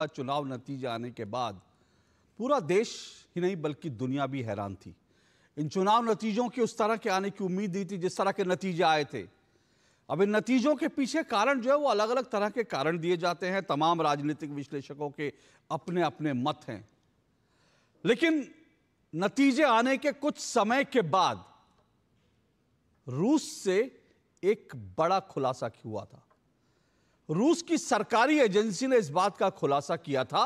चुनाव नतीजे आने के बाद पूरा देश ही नहीं बल्कि दुनिया भी हैरान थी। इन चुनाव नतीजों के उस तरह के आने की उम्मीद नहीं थी जिस तरह के नतीजे आए थे। अब इन नतीजों के पीछे कारण जो है वो अलग अलग तरह के कारण दिए जाते हैं। तमाम राजनीतिक विश्लेषकों के अपने अपने मत हैं, लेकिन नतीजे आने के कुछ समय के बाद रूस से एक बड़ा खुलासा हुआ था। रूस की सरकारी एजेंसी ने इस बात का खुलासा किया था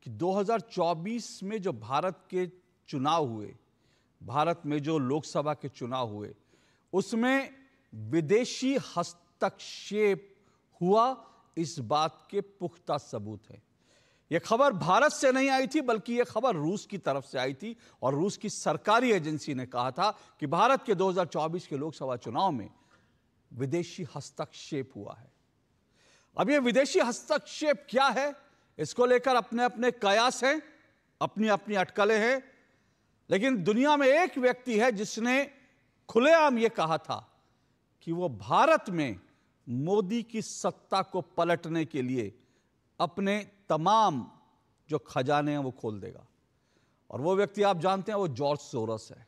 कि 2024 में जो भारत के चुनाव हुए, भारत में जो लोकसभा के चुनाव हुए, उसमें विदेशी हस्तक्षेप हुआ, इस बात के पुख्ता सबूत हैं। यह खबर भारत से नहीं आई थी बल्कि यह खबर रूस की तरफ से आई थी और रूस की सरकारी एजेंसी ने कहा था कि भारत के 2024 के लोकसभा चुनाव में विदेशी हस्तक्षेप हुआ है। अब यह विदेशी हस्तक्षेप क्या है, इसको लेकर अपने अपने कयास हैं, अपनी अपनी अटकलें हैं, लेकिन दुनिया में एक व्यक्ति है जिसने खुलेआम यह कहा था कि वो भारत में मोदी की सत्ता को पलटने के लिए अपने तमाम जो खजाने हैं वो खोल देगा। और वो व्यक्ति आप जानते हैं, वो जॉर्ज सोरोस है।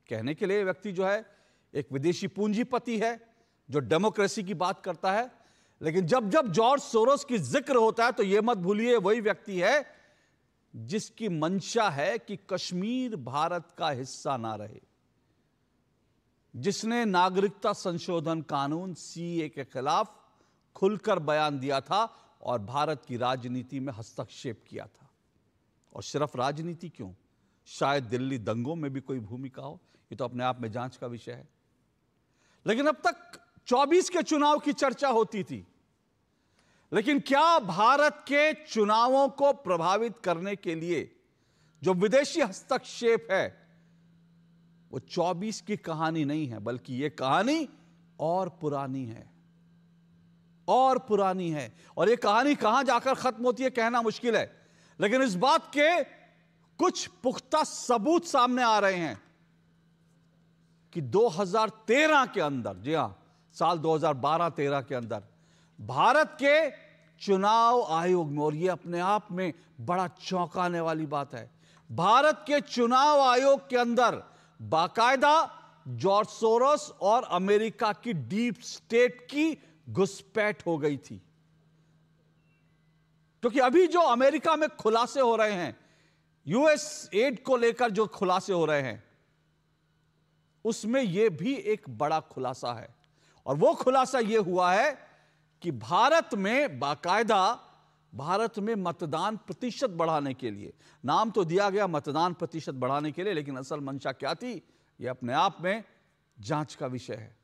कहने के लिए व्यक्ति जो है एक विदेशी पूंजीपति है जो डेमोक्रेसी की बात करता है, लेकिन जब जब जॉर्ज सोरोस की जिक्र होता है तो यह मत भूलिए वही व्यक्ति है जिसकी मंशा है कि कश्मीर भारत का हिस्सा ना रहे, जिसने नागरिकता संशोधन कानून सीए के खिलाफ खुलकर बयान दिया था और भारत की राजनीति में हस्तक्षेप किया था। और सिर्फ राजनीति क्यों, शायद दिल्ली दंगों में भी कोई भूमिका हो, ये तो अपने आप में जांच का विषय है। लेकिन अब तक 24 के चुनाव की चर्चा होती थी, लेकिन क्या भारत के चुनावों को प्रभावित करने के लिए जो विदेशी हस्तक्षेप है वो 24 की कहानी नहीं है, बल्कि यह कहानी और पुरानी है, और पुरानी है। और यह कहानी कहां जाकर खत्म होती है कहना मुश्किल है, लेकिन इस बात के कुछ पुख्ता सबूत सामने आ रहे हैं कि 2013 के अंदर, जी हां, साल 2012-13 के अंदर भारत के चुनाव आयोग में, और यह अपने आप में बड़ा चौंकाने वाली बात है, भारत के चुनाव आयोग के अंदर बाकायदा जॉर्ज सोरोस और अमेरिका की डीप स्टेट की घुसपैठ हो गई थी। क्योंकि अभी जो अमेरिका में खुलासे हो रहे हैं, यूएस एड को लेकर जो खुलासे हो रहे हैं, उसमें यह भी एक बड़ा खुलासा है। और वो खुलासा यह हुआ है कि भारत में बाकायदा, भारत में मतदान प्रतिशत बढ़ाने के लिए, नाम तो दिया गया मतदान प्रतिशत बढ़ाने के लिए, लेकिन असल मंशा क्या थी यह अपने आप में जांच का विषय है।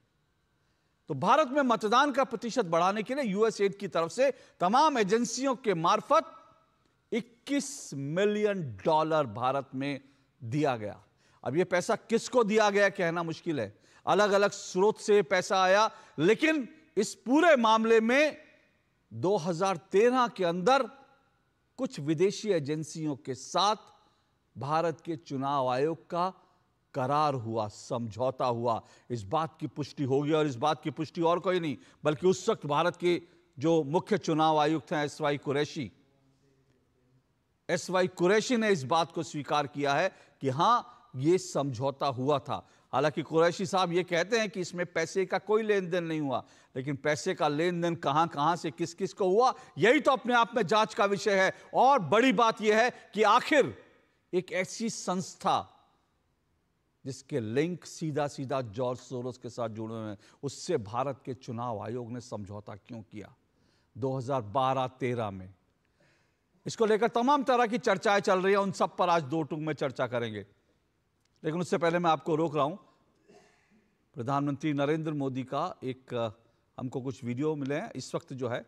तो भारत में मतदान का प्रतिशत बढ़ाने के लिए यूएस एड की तरफ से तमाम एजेंसियों के मार्फत $21 मिलियन भारत में दिया गया। अब यह पैसा किसको दिया गया कहना मुश्किल है, अलग अलग स्रोत से पैसा आया, लेकिन इस पूरे मामले में 2013 के अंदर कुछ विदेशी एजेंसियों के साथ भारत के चुनाव आयोग का करार हुआ, समझौता हुआ। इस बात की पुष्टि होगी, और इस बात की पुष्टि और कोई नहीं बल्कि उस वक्त भारत के जो मुख्य चुनाव आयुक्त हैं एसवाई कुरैशी ने इस बात को स्वीकार किया है कि हां यह समझौता हुआ था। हालांकि कुरैशी साहब यह कहते हैं कि इसमें पैसे का कोई लेन देन नहीं हुआ, लेकिन पैसे का लेन देन कहां कहां से किस किस को हुआ, यही तो अपने आप में जांच का विषय है। और बड़ी बात यह है कि आखिर एक ऐसी संस्था जिसके लिंक सीधा सीधा जॉर्ज सोरोस के साथ जुड़े हुए हैं, उससे भारत के चुनाव आयोग ने समझौता क्यों किया 2012-13 में। इसको लेकर तमाम तरह की चर्चाएं चल रही हैं, उन सब पर आज दो टूक में चर्चा करेंगे। लेकिन उससे पहले मैं आपको रोक रहा हूं, प्रधानमंत्री नरेंद्र मोदी का एक हमको कुछ वीडियो मिले हैं। इस वक्त जो है,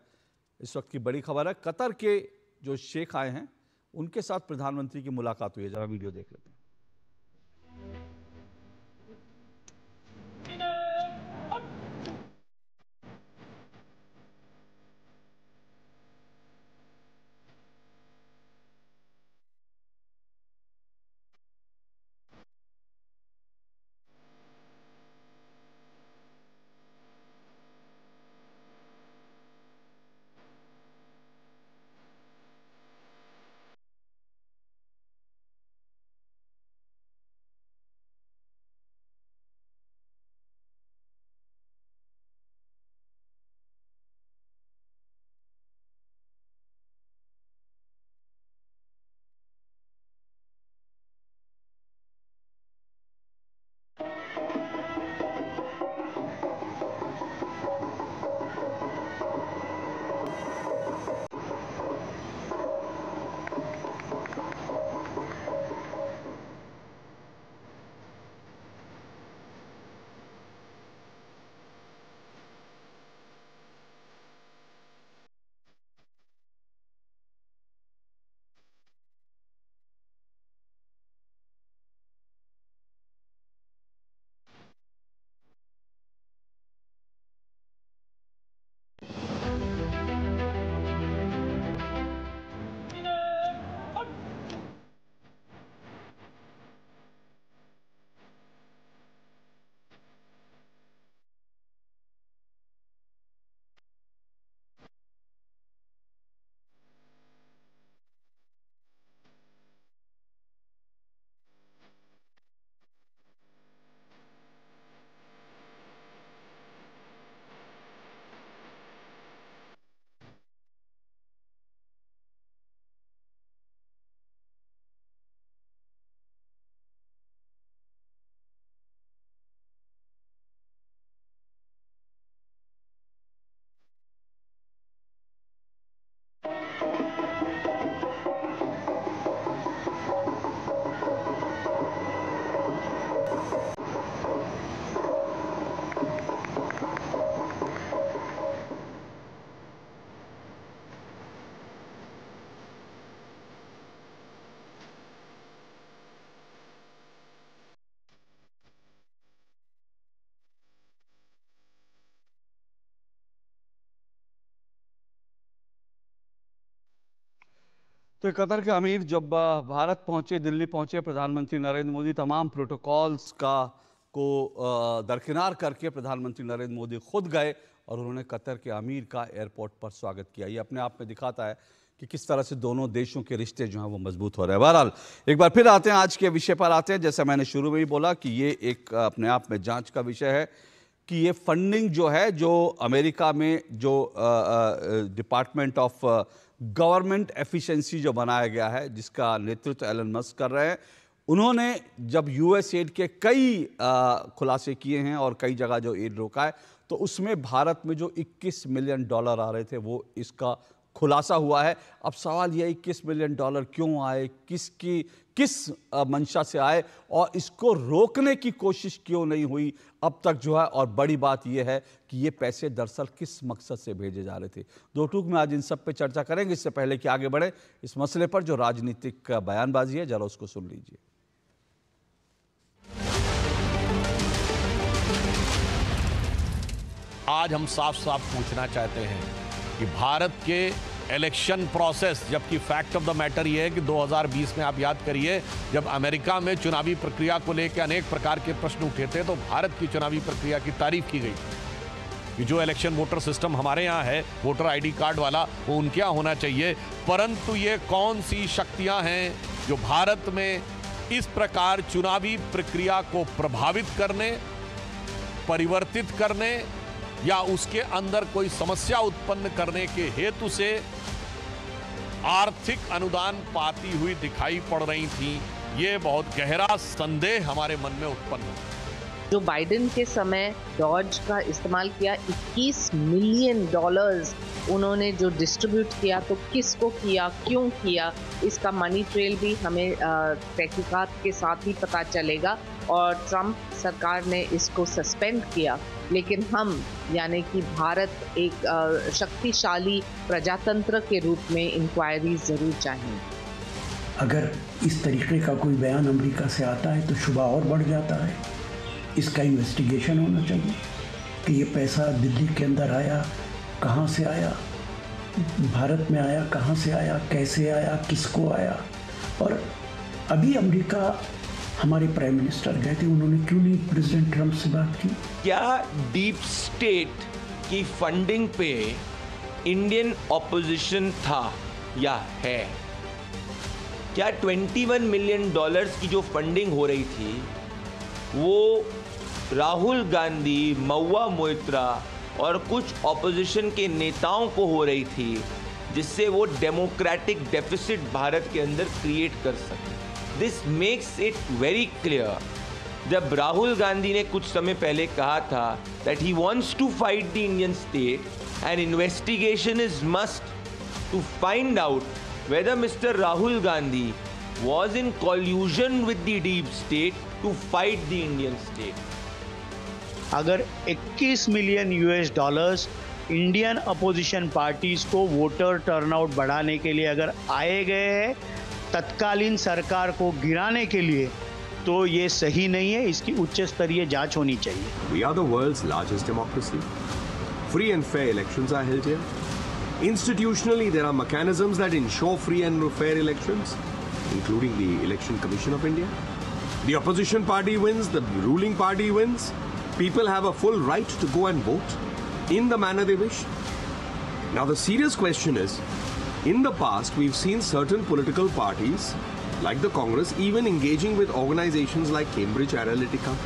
इस वक्त की बड़ी खबर है, कतर के जो शेख आए हैं उनके साथ प्रधानमंत्री की मुलाकात हुई है। जरा वीडियो देख लेते हैं। तो कतर के अमीर जब भारत पहुंचे, दिल्ली पहुंचे, प्रधानमंत्री नरेंद्र मोदी तमाम प्रोटोकॉल्स को दरकिनार करके प्रधानमंत्री नरेंद्र मोदी खुद गए और उन्होंने कतर के अमीर का एयरपोर्ट पर स्वागत किया। ये अपने आप में दिखाता है कि किस तरह से दोनों देशों के रिश्ते जो हैं वो मजबूत हो रहे हैं। बहरहाल एक बार फिर आते हैं, आज के विषय पर आते हैं। जैसा मैंने शुरू में ही बोला कि ये एक अपने आप में जांच का विषय है कि ये फंडिंग जो है, जो अमेरिका में जो डिपार्टमेंट ऑफ गवर्नमेंट एफिशिएंसी जो बनाया गया है, जिसका नेतृत्व एलन मस्क कर रहे हैं, उन्होंने जब यूएसएड के कई खुलासे किए हैं और कई जगह जो एड रोका है, तो उसमें भारत में जो 21 मिलियन डॉलर आ रहे थे वो इसका खुलासा हुआ है। अब सवाल यह 21 मिलियन डॉलर क्यों आए, किस मंशा से आए और इसको रोकने की कोशिश क्यों नहीं हुई अब तक जो है। और बड़ी बात यह है कि ये पैसे दरअसल किस मकसद से भेजे जा रहे थे। दो टूक में आज इन सब पे चर्चा करेंगे। इससे पहले कि आगे बढ़े, इस मसले पर जो राजनीतिक बयानबाजी है जरा उसको सुन लीजिए। आज हम साफ साफ पूछना चाहते हैं कि भारत के इलेक्शन प्रोसेस, जबकि फैक्ट ऑफ द मैटर ये है कि 2020 में आप याद करिए जब अमेरिका में चुनावी प्रक्रिया को लेकर अनेक प्रकार के प्रश्न उठे थे तो भारत की चुनावी प्रक्रिया की तारीफ की गई कि जो इलेक्शन वोटर सिस्टम हमारे यहाँ है, वोटर आईडी कार्ड वाला, वो उनके यहाँ होना चाहिए। परंतु ये कौन सी शक्तियाँ हैं जो भारत में इस प्रकार चुनावी प्रक्रिया को प्रभावित करने, परिवर्तित करने या उसके अंदर कोई समस्या उत्पन्न करने के हेतु से आर्थिक अनुदान पाती हुई दिखाई पड़ रही थी। ये बहुत गहरा संदेह हमारे मन में उत्पन्न हुआ। जो बाइडेन के समय डॉज का इस्तेमाल किया, 21 मिलियन डॉलर्स उन्होंने जो डिस्ट्रीब्यूट किया, तो किसको किया, क्यों किया, इसका मनी ट्रेल भी हमें तहकीकात के साथ ही पता चलेगा। और ट्रंप सरकार ने इसको सस्पेंड किया, लेकिन हम यानी कि भारत एक शक्तिशाली प्रजातंत्र के रूप में इंक्वायरी जरूर चाहिए। अगर इस तरीके का कोई बयान अमेरिका से आता है तो शुबा और बढ़ जाता है। इसका इन्वेस्टिगेशन होना चाहिए कि ये पैसा दिल्ली के अंदर आया, कहाँ से आया, भारत में आया, कहाँ से आया, कैसे आया, किसको आया। और अभी अमेरिका हमारे प्राइम मिनिस्टर गए थे, उन्होंने क्यों नहीं प्रेसिडेंट ट्रंप से बात की? क्या डीप स्टेट की फंडिंग पे इंडियन ऑपोजिशन था या है? क्या 21 मिलियन डॉलर्स की जो फंडिंग हो रही थी वो राहुल गांधी, महुआ मोइत्रा और कुछ ऑपोजिशन के नेताओं को हो रही थी, जिससे वो डेमोक्रेटिक डेफिसिट भारत के अंदर क्रिएट कर सके? This makes it very clear. जब राहुल गांधी ने कुछ समय पहले कहा था that he wants to fight the Indian state and investigation is must to find out whether mister Rahul Gandhi was in collusion with the deep state to fight the Indian state. अगर 21 million US dollars Indian opposition parties को voter turnout बढ़ाने के लिए अगर आए गए हैं तत्कालीन सरकार को गिराने के लिए, तो ये सही नहीं है। इसकी उच्च स्तरीय जांच होनी चाहिए। We are the world's largest democracy. Free and fair elections are held here. Institutionally, there are mechanisms that ensure free and fair elections, including the Election Commission of India. The opposition party wins, the ruling party wins. People have a full right to go and vote in the manner they wish. Now the serious question is, in the past we've seen certain political parties, like the Congress, even engaging with organizations like Cambridge Analytica,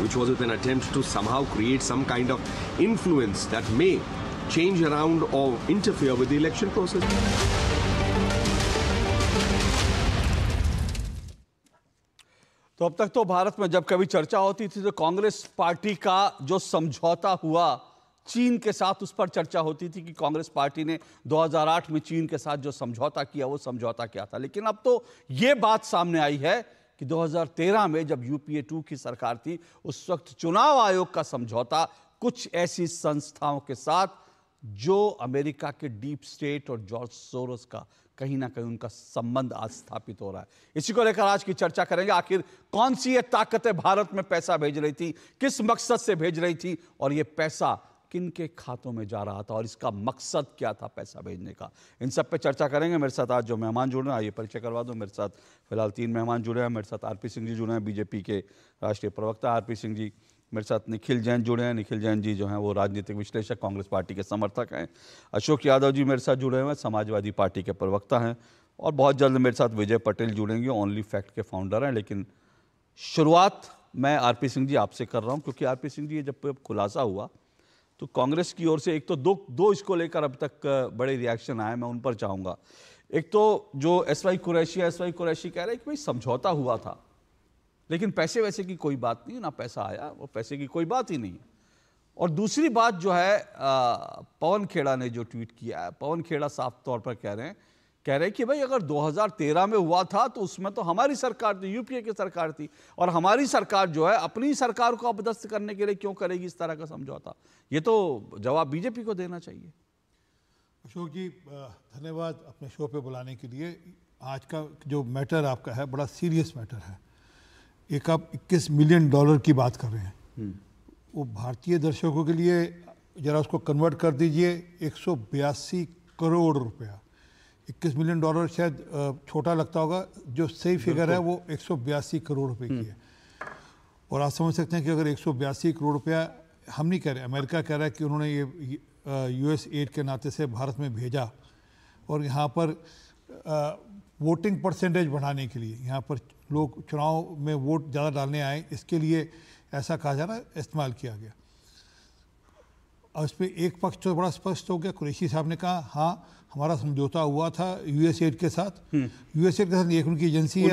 which was with an attempt to somehow create some kind of influence that may change around or interfere with the election process. तो अब तक तो भारत में जब कभी चर्चा होती थी तो कांग्रेस पार्टी का जो समझौता हुआ चीन के साथ, उस पर चर्चा होती थी कि कांग्रेस पार्टी ने 2008 में चीन के साथ जो समझौता किया वो समझौता क्या था। लेकिन अब तो ये बात सामने आई है कि 2013 में जब यूपीए 2 की सरकार थी, उस वक्त चुनाव आयोग का समझौता कुछ ऐसी संस्थाओं के साथ जो अमेरिका के डीप स्टेट और जॉर्ज सोरोस का कहीं ना कहीं उनका संबंध आज स्थापित हो रहा है। इसी को लेकर आज की चर्चा करेंगे। आखिर कौन सी ये ताकतें भारत में पैसा भेज रही थी, किस मकसद से भेज रही थी और ये पैसा किन के खातों में जा रहा था और इसका मकसद क्या था पैसा भेजने का। इन सब पे चर्चा करेंगे। मेरे साथ आज जो मेहमान जुड़े हैं, आइए परिचय करवा दूं। मेरे साथ फिलहाल 3 मेहमान जुड़े हैं। मेरे साथ आरपी सिंह जी जुड़े हैं, बीजेपी के राष्ट्रीय प्रवक्ता आरपी सिंह जी। मेरे साथ निखिल जैन जुड़े हैं। निखिल जैन जी जो हैं वो राजनीतिक विश्लेषक, कांग्रेस पार्टी के समर्थक हैं। अशोक यादव जी मेरे साथ जुड़े हुए हैं, समाजवादी पार्टी के प्रवक्ता हैं। और बहुत जल्द मेरे साथ विजय पटेल जुड़ेंगे, ओनली फैक्ट के फाउंडर हैं। लेकिन शुरुआत मैं आरपी सिंह जी आपसे कर रहा हूं, क्योंकि आरपी सिंह जी जब खुलासा हुआ तो कांग्रेस की ओर से एक तो दो इसको लेकर अब तक बड़े रिएक्शन आए, मैं उन पर चाहूँगा। एक तो जो एसवाई कुरैशी कह रहे हैं कि भाई समझौता हुआ था, लेकिन पैसे वैसे की कोई बात नहीं, ना पैसा आया, वो पैसे की कोई बात ही नहीं है। और दूसरी बात जो है, पवन खेड़ा ने जो ट्वीट किया है, पवन खेड़ा साफ तौर पर कह रहे हैं कि भाई अगर 2013 में हुआ था तो उसमें तो हमारी सरकार थी, यूपीए की सरकार थी, और हमारी सरकार जो है अपनी सरकार को अपदस्थ करने के लिए क्यों करेगी इस तरह का समझौता। ये तो जवाब बीजेपी को देना चाहिए। अशोक जी धन्यवाद अपने शो पे बुलाने के लिए। आज का जो मैटर आपका है बड़ा सीरियस मैटर है। एक आप $21 मिलियन की बात कर रहे हैं, वो भारतीय दर्शकों के लिए जरा उसको कन्वर्ट कर दीजिए, 182 करोड़ रुपया। 21 मिलियन शायद छोटा लगता होगा, जो सही फिगर है वो 182 करोड़ रुपए की है। और आप समझ सकते हैं कि अगर 182 करोड़ रुपया, हम नहीं कह रहे, अमेरिका कह रहा है कि उन्होंने ये यूएस एड के नाते से भारत में भेजा, और यहाँ पर वोटिंग परसेंटेज बढ़ाने के लिए, यहाँ पर लोग चुनाव में वोट ज़्यादा डालने आए, इसके लिए ऐसा कहा जा रहा है, इस्तेमाल किया गया। और इस पर एक पक्ष तो बड़ा स्पष्ट हो गया, कुरैशी साहब ने कहा हाँ हमारा समझौता हुआ था यूएस एड के साथ। यूएस एड के साथ एक उनकी एजेंसी है,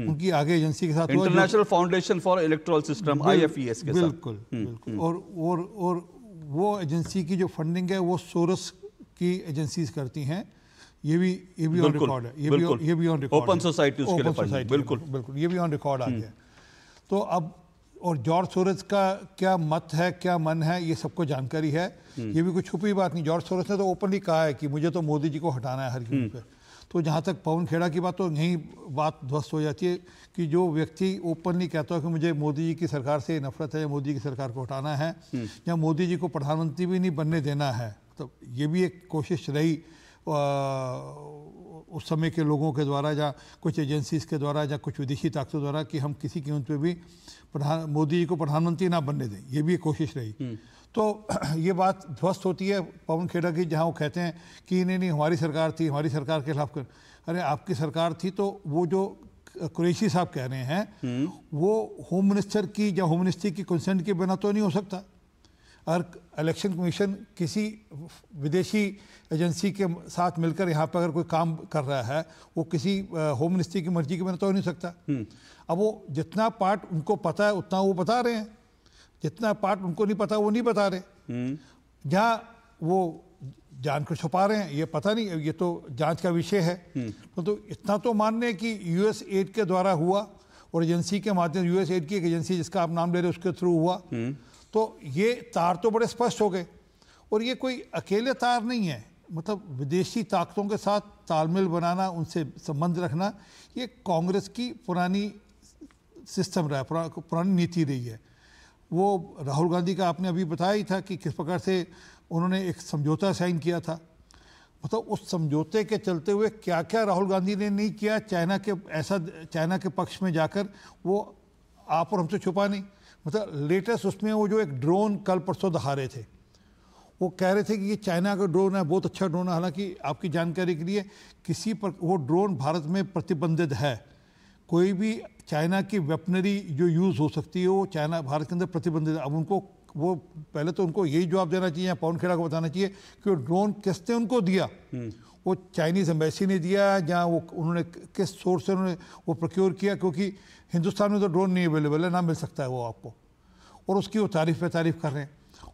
उनकी आगे एजेंसी के साथ international foundation for electoral system IFES के साथ। बिल्कुल बिल्कुल। और वो एजेंसी की जो फंडिंग है वो सोरस की एजेंसीज करती हैं। ये भी ऑन रिकॉर्ड है, ये भी ऑन रिकॉर्ड, ओपन सोसाइटी उसके लिए फंडिंग, बिल्कुल ये भी ऑन रिकॉर्ड आ गया। तो अब और जॉर्ज सोरस का क्या मत है, क्या मन है, ये सबको जानकारी है, ये भी कोई छुपी बात नहीं। जॉर्ज सोरस ने तो ओपनली कहा है कि मुझे तो मोदी जी को हटाना है हर कीमत पे। तो जहाँ तक पवन खेड़ा की बात, तो यही बात ध्वस्त हो जाती है कि जो व्यक्ति ओपनली कहता है कि मुझे मोदी जी की सरकार से नफरत है, या मोदी की सरकार को हटाना है, या मोदी जी को प्रधानमंत्री भी नहीं बनने देना है, तो ये भी एक कोशिश रही उस समय के लोगों के द्वारा, या कुछ एजेंसीज के द्वारा, या कुछ विदेशी ताकतों द्वारा, कि हम किसी कीमत पे भी मोदी जी को प्रधानमंत्री ना बनने दें, ये भी एक कोशिश रही। तो ये बात ध्वस्त होती है पवन खेड़ा की, जहाँ वो कहते हैं कि नहीं हमारी सरकार थी, हमारी सरकार के खिलाफ कर। अरे आपकी सरकार थी तो वो जो कुरैशी साहब कह रहे हैं वो होम मिनिस्टर की या होम मिनिस्ट्री की कंसेंट के बिना तो नहीं हो सकता। और इलेक्शन कमीशन किसी विदेशी एजेंसी के साथ मिलकर यहाँ पर अगर कोई काम कर रहा है, वो किसी होम मिनिस्ट्री की मर्जी के बिना तो हो नहीं सकता। अब वो जितना पार्ट उनको पता है उतना वो बता रहे हैं, जितना पार्ट उनको नहीं पता वो नहीं बता रहे। जहाँ वो जानकर छुपा रहे हैं ये पता नहीं, ये तो जांच का विषय है। तो इतना तो मानने कि यूएस एड के द्वारा हुआ, और एजेंसी के माध्यम, यूएस एड की एक एजेंसी जिसका आप नाम ले रहे हो उसके थ्रू हुआ, तो ये तार तो बड़े स्पष्ट हो गए। और ये कोई अकेले तार नहीं है, मतलब विदेशी ताकतों के साथ तालमेल बनाना, उनसे संबंध रखना, ये कांग्रेस की पुरानी सिस्टम रहा है, पुरानी नीति रही है। वो राहुल गांधी का आपने अभी बताया ही था कि किस प्रकार से उन्होंने एक समझौता साइन किया था। मतलब उस समझौते के चलते हुए क्या क्या राहुल गांधी ने नहीं किया, चाइना के पक्ष में जाकर, वो आप और हमसे छुपा नहीं। मतलब लेटेस्ट उसमें वो जो एक ड्रोन कल परसों दिखा रहे थे, वो कह रहे थे कि ये चाइना का ड्रोन है, बहुत अच्छा ड्रोन है। हालांकि आपकी जानकारी के लिए किसी पर वो ड्रोन भारत में प्रतिबंधित है, कोई भी चाइना की वेपनरी जो यूज़ हो सकती है वो चाइना भारत के अंदर प्रतिबंधित है। अब उनको वो पहले तो उनको यही जवाब देना चाहिए, या पवन खेड़ा को बताना चाहिए कि वो ड्रोन किसने उनको दिया, वो चाइनीज़ एम्बेसी ने दिया, या वो उन्होंने किस सोर्स से उन्होंने वो प्रोक्योर किया, क्योंकि हिंदुस्तान में तो ड्रोन नहीं अवेलेबल है, ना मिल सकता है वो आपको। और उसकी वो तारीफ़ पे तारीफ़ कर रहे हैं।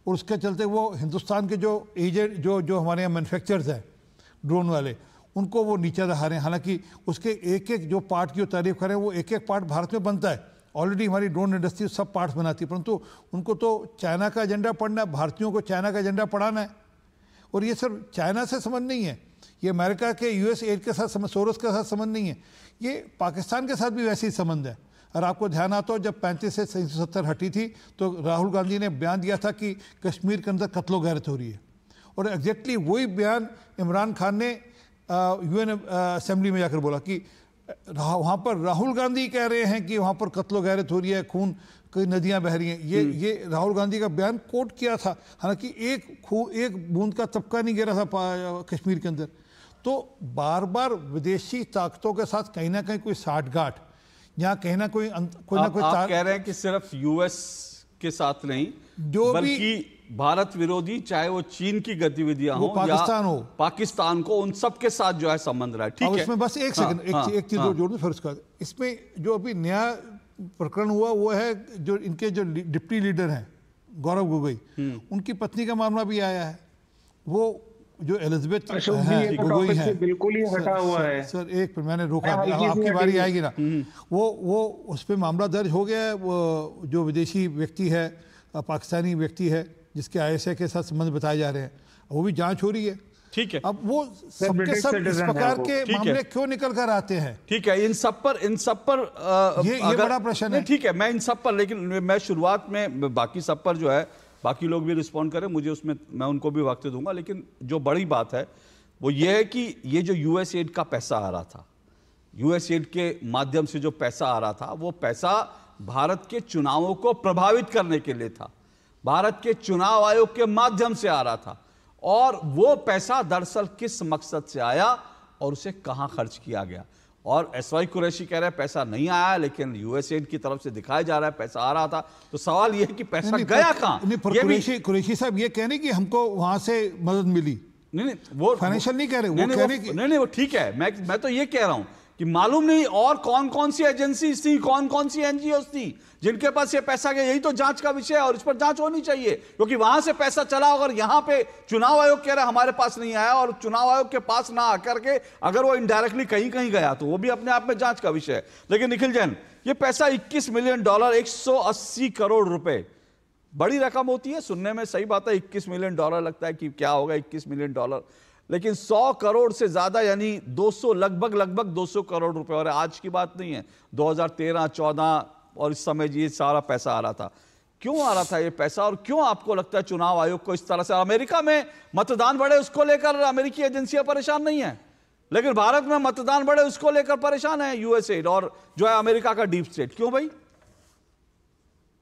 और उसके चलते वो हिंदुस्तान के जो एजेंट जो हमारे यहाँ मैन्युफैक्चरर्स हैं ड्रोन वाले, उनको वो नीचे दिखा रहे हैं। हालांकि उसके एक एक जो पार्ट की तारीफ करें, वो एक एक पार्ट भारत में बनता है। ऑलरेडी हमारी ड्रोन इंडस्ट्री सब पार्ट्स बनाती है, परंतु उनको तो चाइना का एजेंडा पढ़ना है, भारतीयों को चाइना का एजेंडा पढ़ाना है। और ये सिर्फ चाइना से संबंध नहीं है, ये अमेरिका के यूएस एड के साथ सोरस के साथ संबंध नहीं है, ये पाकिस्तान के साथ भी वैसे ही संबंध है। और आपको ध्यान आता हो जब 35 से 370 हटी थी तो राहुल गांधी ने बयान दिया था कि कश्मीर के अंदर कत्लो गैरत हो रही है, और एग्जैक्टली वही बयान इमरान खान ने UN असेंबली में जाकर बोला कि वहाँ पर राहुल गांधी कह रहे हैं कि वहाँ पर कत्लो गैरत हो रही है, खून की नदियाँ बह रही हैं। ये राहुल गांधी का बयान कोट किया था, हालांकि एक बूंद का तबका नहीं गिरा था कश्मीर के अंदर। तो बार बार विदेशी ताकतों के साथ कहीं ना कहीं कोई साठगांठ, यहाँ कहीं ना कोई आप कह रहे हैं कि सिर्फ US के साथ नहीं, जो बल्कि भारत विरोधी, चाहे वो चीन की गतिविधियां हो, पाकिस्तान हो, पाकिस्तान को, उन सब के साथ जो है संबंध रहा है। ठीक है, इसमें बस एक सेकंड एक चीज जोड़ दूं फिर उसका। इसमें जो अभी नया प्रकरण हुआ वो है जो इनके जो डिप्टी लीडर हैं गौरव गोगोई, उनकी पत्नी का मामला भी आया है। वो जो एलिजाबेथ गोगोई है, बिल्कुल ही हटा हुआ है सर। एक मैंने रोका, आपकी बारी आएगी ना। वो उस पर मामला दर्ज हो गया है। वो जो विदेशी व्यक्ति है, पाकिस्तानी व्यक्ति है, जिसके ISI के साथ संबंध बताए जा रहे हैं, वो भी जांच हो रही है। ठीक है, अब वो सबके सब इस प्रकार के मामले क्यों निकल कर आते हैं? ठीक है, इन सब पर ये बड़ा प्रश्न है। ठीक है, मैं इन सब पर, लेकिन मैं शुरुआत में बाकी सब पर जो है, बाकी लोग भी रिस्पॉन्ड करें, मुझे उसमें मैं उनको भी वक्त दूंगा। लेकिन जो बड़ी बात है वो ये है कि ये जो USAID का पैसा आ रहा था, USAID के माध्यम से जो पैसा आ रहा था, वो पैसा भारत के चुनावों को प्रभावित करने के लिए था, भारत के चुनाव आयोग के माध्यम से आ रहा था। और वो पैसा दरअसल किस मकसद से आया और उसे कहां खर्च किया गया? और SY कुरैशी कह रहे हैं पैसा नहीं आया, लेकिन USAID की तरफ से दिखाया जा रहा है पैसा आ रहा था। तो सवाल यह है कि पैसा गया कहां? कुरैशी साहब ये कहने कि हमको वहां से मदद मिली, नहीं, वो फाइनेंशियल नहीं कह रहे, वो कह रहे कि नहीं, वो ठीक है। मैं तो ये कह रहा हूं कि मालूम नहीं और कौन कौन सी एजेंसीज थी, कौन कौन सी NGOs थी जिनके पास ये पैसा गया। यही तो जांच का विषय है और इस पर जांच होनी चाहिए, क्योंकि वहां से पैसा चला, अगर यहां पे चुनाव आयोग कह रहा है हमारे पास नहीं आया, और चुनाव आयोग के पास ना आकर के अगर वो इनडायरेक्टली कहीं कहीं गया, तो वो भी अपने आप में जांच का विषय है। लेकिन निखिल जैन, ये पैसा $21 मिलियन, 180 करोड़ रुपए, बड़ी रकम होती है सुनने में, सही बात है। $21 मिलियन लगता है कि क्या होगा $21 मिलियन, लेकिन 100 करोड़ से ज्यादा, यानी 200, लगभग 200 करोड़ रुपए। और आज की बात नहीं है, 2013-14 और इस समय ये सारा पैसा आ रहा था। क्यों आ रहा था ये पैसा, और क्यों आपको लगता है चुनाव आयोग को इस तरह से? अमेरिका में मतदान बढ़े उसको लेकर अमेरिकी एजेंसियां परेशान नहीं है, लेकिन भारत में मतदान बढ़े उसको लेकर परेशान है USAID और जो है अमेरिका का डीप स्टेट। क्यों भाई?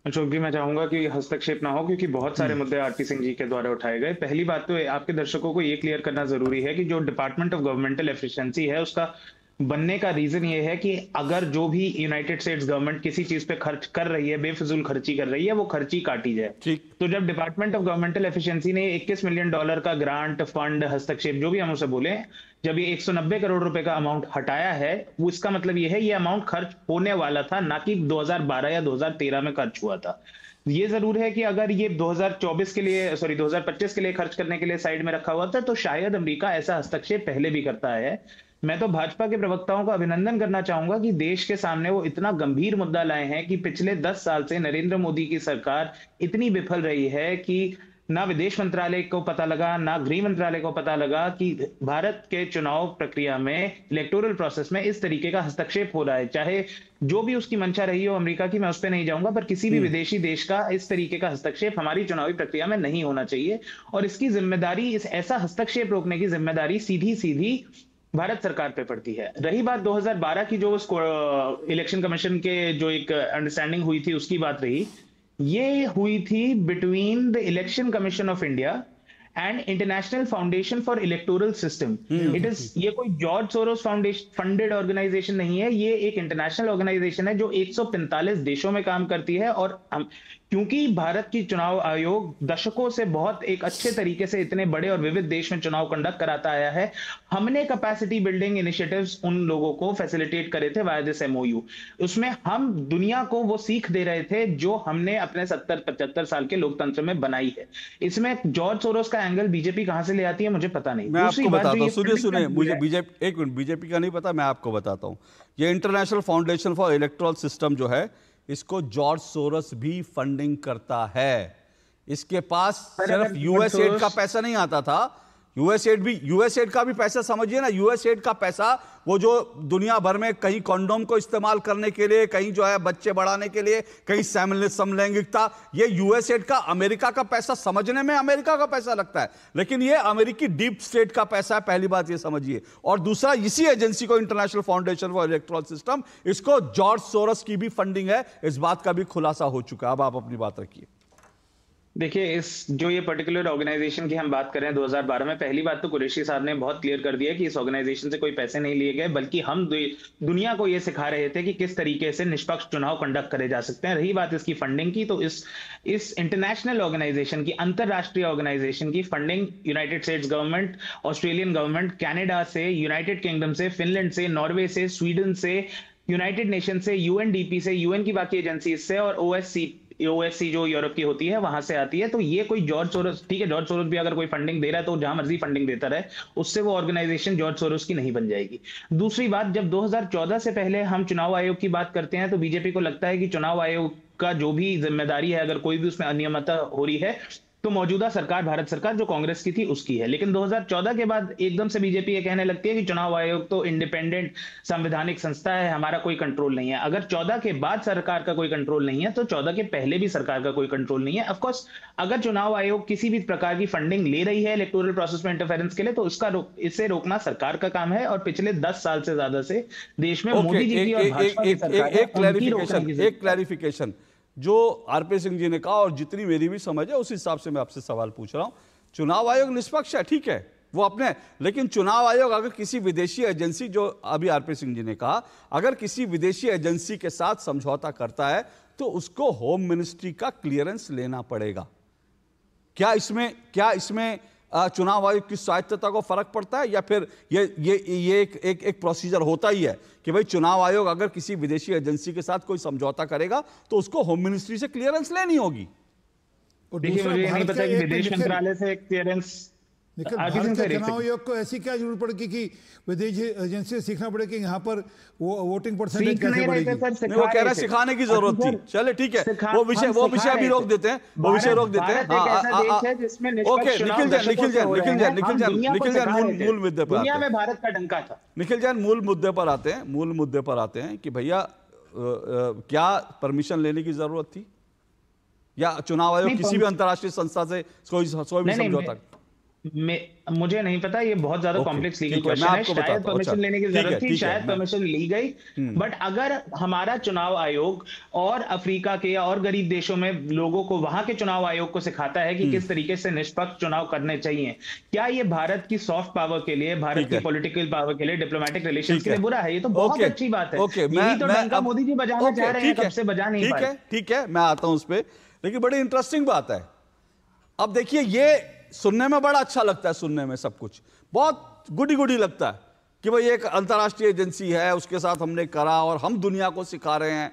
अशोक जी, मैं चाहूंगा कि हस्तक्षेप ना हो, क्योंकि बहुत सारे मुद्दे आरती सिंह जी के द्वारा उठाए गए। पहली बात तो आपके दर्शकों को ये क्लियर करना जरूरी है कि जो डिपार्टमेंट ऑफ गवर्नमेंटल एफिशिएंसी है, उसका बनने का रीजन ये है कि अगर जो भी यूनाइटेड स्टेट्स गवर्नमेंट किसी चीज पे खर्च कर रही है, बेफिजूल खर्ची कर रही है, वो खर्ची काटी जाए। तो जब डिपार्टमेंट ऑफ गवर्नमेंटल एफिशिएंसी ने $21 मिलियन का ग्रांट, फंड, हस्तक्षेप, जो भी हम उसे बोले, जब ये 190 करोड़ रुपए का अमाउंट हटाया है, वो इसका मतलब ये है ये अमाउंट खर्च होने वाला था, ना कि 2012 या 2013 में खर्च हुआ था। ये जरूर है कि अगर ये 2024 के लिए, 2025 के लिए खर्च करने के लिए साइड में रखा हुआ था, तो शायद अमेरिका ऐसा हस्तक्षेप पहले भी करता है। मैं तो भाजपा के प्रवक्ताओं का अभिनंदन करना चाहूंगा कि देश के सामने वो इतना गंभीर मुद्दा लाए हैं कि पिछले 10 साल से नरेंद्र मोदी की सरकार इतनी विफल रही है कि ना विदेश मंत्रालय को पता लगा, ना गृह मंत्रालय को पता लगा कि भारत के चुनाव प्रक्रिया में, इलेक्टोरल प्रोसेस में इस तरीके का हस्तक्षेप हो रहा है। चाहे जो भी उसकी मंशा रही हो अमेरिका की, मैं उस पर नहीं जाऊंगा, पर किसी भी विदेशी देश का इस तरीके का हस्तक्षेप हमारी चुनावी प्रक्रिया में नहीं होना चाहिए। और इसकी जिम्मेदारी, इस ऐसा हस्तक्षेप रोकने की जिम्मेदारी सीधी सीधी भारत सरकार पे पड़ती है। रही बात 2012 की, जो इलेक्शन कमीशन के जो एक अंडरस्टैंडिंग हुई थी उसकी बात रही, ये हुई थी between the election commission of India and international foundation for electoral system. It is, ये कोई George Soros foundation funded organisation नहीं है, ये एक इंटरनेशनल ऑर्गेनाइजेशन है जो 145 देशों में काम करती है। और क्योंकि भारत की चुनाव आयोग दशकों से बहुत एक अच्छे तरीके से इतने बड़े और विविध देश में चुनाव कंडक्ट कराता आया है, हमने कैपेसिटी बिल्डिंग इनिशिएटिव्स उन लोगों को फैसिलिटेट करे थे वाया दिस MOU। उसमें हम दुनिया को वो सीख दे रहे थे जो हमने अपने 70-75 साल के लोकतंत्र में बनाई है। इसमें जॉर्ज सोरोस का एंगल बीजेपी कहां से ले आती है मुझे पता नहीं। मैं आपको बताता हूं, सुनिए, मुझे बीजेपी, एक मिनट, बीजेपी का नहीं पता, मैं आपको बताता हूं। ये international foundation for electoral system जो है, इसको जॉर्ज सोरोस भी फंडिंग करता है। इसके पास सिर्फ USAID का पैसा नहीं आता था, यूएसएड का भी पैसा समझिए ना, यूएसएड का पैसा वो जो दुनिया भर में कहीं कॉन्डोम को इस्तेमाल करने के लिए, कहीं जो है बच्चे बढ़ाने के लिए, कहीं समलैंगिकता, ये यूएसएड का, अमेरिका का पैसा समझने में अमेरिका का पैसा लगता है, लेकिन ये अमेरिकी डीप स्टेट का पैसा है, पहली बात ये समझिए। और दूसरा, इसी एजेंसी को, international foundation for electoral system, इसको जॉर्ज सोरोस की भी फंडिंग है, इस बात का भी खुलासा हो चुका है। अब आप अपनी बात रखिए। देखिए, इस जो ये पर्टिकुलर ऑर्गेनाइजेशन की हम बात कर रहे हैं 2012 में, पहली बात तो कुरैशी साहब ने बहुत क्लियर कर दिया कि इस ऑर्गेनाइजेशन से कोई पैसे नहीं लिए गए, बल्कि हम दुनिया को ये सिखा रहे थे कि किस तरीके से निष्पक्ष चुनाव कंडक्ट करे जा सकते हैं। रही बात इसकी फंडिंग की, तो इस इंटरनेशनल ऑर्गेनाइजेशन की, अंतरराष्ट्रीय ऑर्गेनाइजेशन की funding United states government, Australian government, Canada से, यूनाइटेड किंगडम से, फिनलैंड से, नॉर्वे से, स्वीडन से, यूनाइटेड नेशन से, यूएनडीपी से, यूएन की बाकी एजेंसी से, और ओएससी जो यूरोप की होती है वहां से आती है। तो ये कोई जॉर्ज सोरोस, ठीक है, जॉर्ज सोरोस भी अगर कोई फंडिंग दे रहा है तो जहां मर्जी फंडिंग देता रहे, उससे वो ऑर्गेनाइजेशन जॉर्ज सोरोस की नहीं बन जाएगी। दूसरी बात, जब 2014 से पहले हम चुनाव आयोग की बात करते हैं तो बीजेपी को लगता है कि चुनाव आयोग का जो भी जिम्मेदारी है, अगर कोई भी उसमें अनियमितता हो रही है तो मौजूदा सरकार, भारत सरकार जो कांग्रेस की थी, उसकी है। लेकिन 2014 के बाद एकदम से बीजेपी ये कहने लगती है कि चुनाव आयोग तो इंडिपेंडेंट संवैधानिक संस्था है, हमारा कोई कंट्रोल नहीं है। अगर 14 के बाद सरकार का कोई कंट्रोल नहीं है तो 14 के पहले भी सरकार का कोई कंट्रोल नहीं है। ऑफ कोर्स अगर चुनाव आयोग किसी भी प्रकार की फंडिंग ले रही है इलेक्टोरल प्रोसेस में इंटरफेरेंस के लिए, तो इसे रोकना सरकार का काम है। और पिछले 10 साल से ज्यादा से देश में मोदी जी की और भाजपा की सरकार है, एक क्लैरिफिकेशन जो आरपी सिंह जी ने कहा, और जितनी मेरी भी समझ है उस हिसाब से मैं आपसे सवाल पूछ रहा हूं। चुनाव आयोग निष्पक्ष है, ठीक है, वो अपने, लेकिन चुनाव आयोग अगर किसी विदेशी एजेंसी, जो अभी आरपी सिंह जी ने कहा, अगर किसी विदेशी एजेंसी के साथ समझौता करता है तो उसको होम मिनिस्ट्री का क्लियरेंस लेना पड़ेगा। क्या इसमें चुनाव आयोग की स्वायत्तता को फर्क पड़ता है, या फिर ये एक प्रोसीजर होता ही है कि भाई चुनाव आयोग अगर किसी विदेशी एजेंसी के साथ कोई समझौता करेगा तो उसको होम मिनिस्ट्री से क्लियरेंस लेनी होगी? देखिए, मुझे नहीं पता कि विदेश मंत्रालय से क्लियरेंस, भारत के चुनाव आयोग को ऐसी क्या जरूरत पड़ेगी कि विदेशी एजेंसी से सीखना पड़े कि यहाँ पर वो वोटिंग परसेंटेज कैसे बढ़ेगी? नहीं, वो कह रहे हैं सिखाने की जरूरत थी। चले ठीक है, वो विषय अभी रोक देते हैं, वो विषय रोक देते हैं। ओके, निखिल जैन मूल मुद्दे पर दुनिया में भारत का डंका था। निखिल जैन मूल मुद्दे पर आते हैं कि भैया क्या परमिशन लेने की जरूरत थी, या चुनाव आयोग किसी भी अंतर्राष्ट्रीय संस्था से कोई भी समझौता? मुझे नहीं पता, ये बहुत ज्यादा कॉम्प्लेक्स लीगल क्वेश्चन है। शायद परमिशन लेने की जरूरत थी, शायद परमिशन ली गई, बट अगर हमारा चुनाव आयोग और अफ्रीका के और गरीब देशों में लोगों को, वहां के चुनाव आयोग को सिखाता है कि किस तरीके से निष्पक्ष चुनाव करने चाहिए, क्या ये भारत की सॉफ्ट पावर के लिए, भारत की पॉलिटिकल पावर के लिए, डिप्लोमेटिक रिलेशंस के लिए बुरा है? ये तो बहुत अच्छी बात है। यही तो डंका मोदी जी बजाना चाह रहे हैं, कब से बजा नहीं पाए। ठीक है, मैं आता हूं उस पर, लेकिन बड़ी इंटरेस्टिंग बात है। अब देखिए, ये सुनने में बड़ा अच्छा लगता है, सुनने में सब कुछ बहुत गुडी लगता है कि भाई एक अंतर्राष्ट्रीय एजेंसी है, उसके साथ हमने करा और हम दुनिया को सिखा रहे हैं।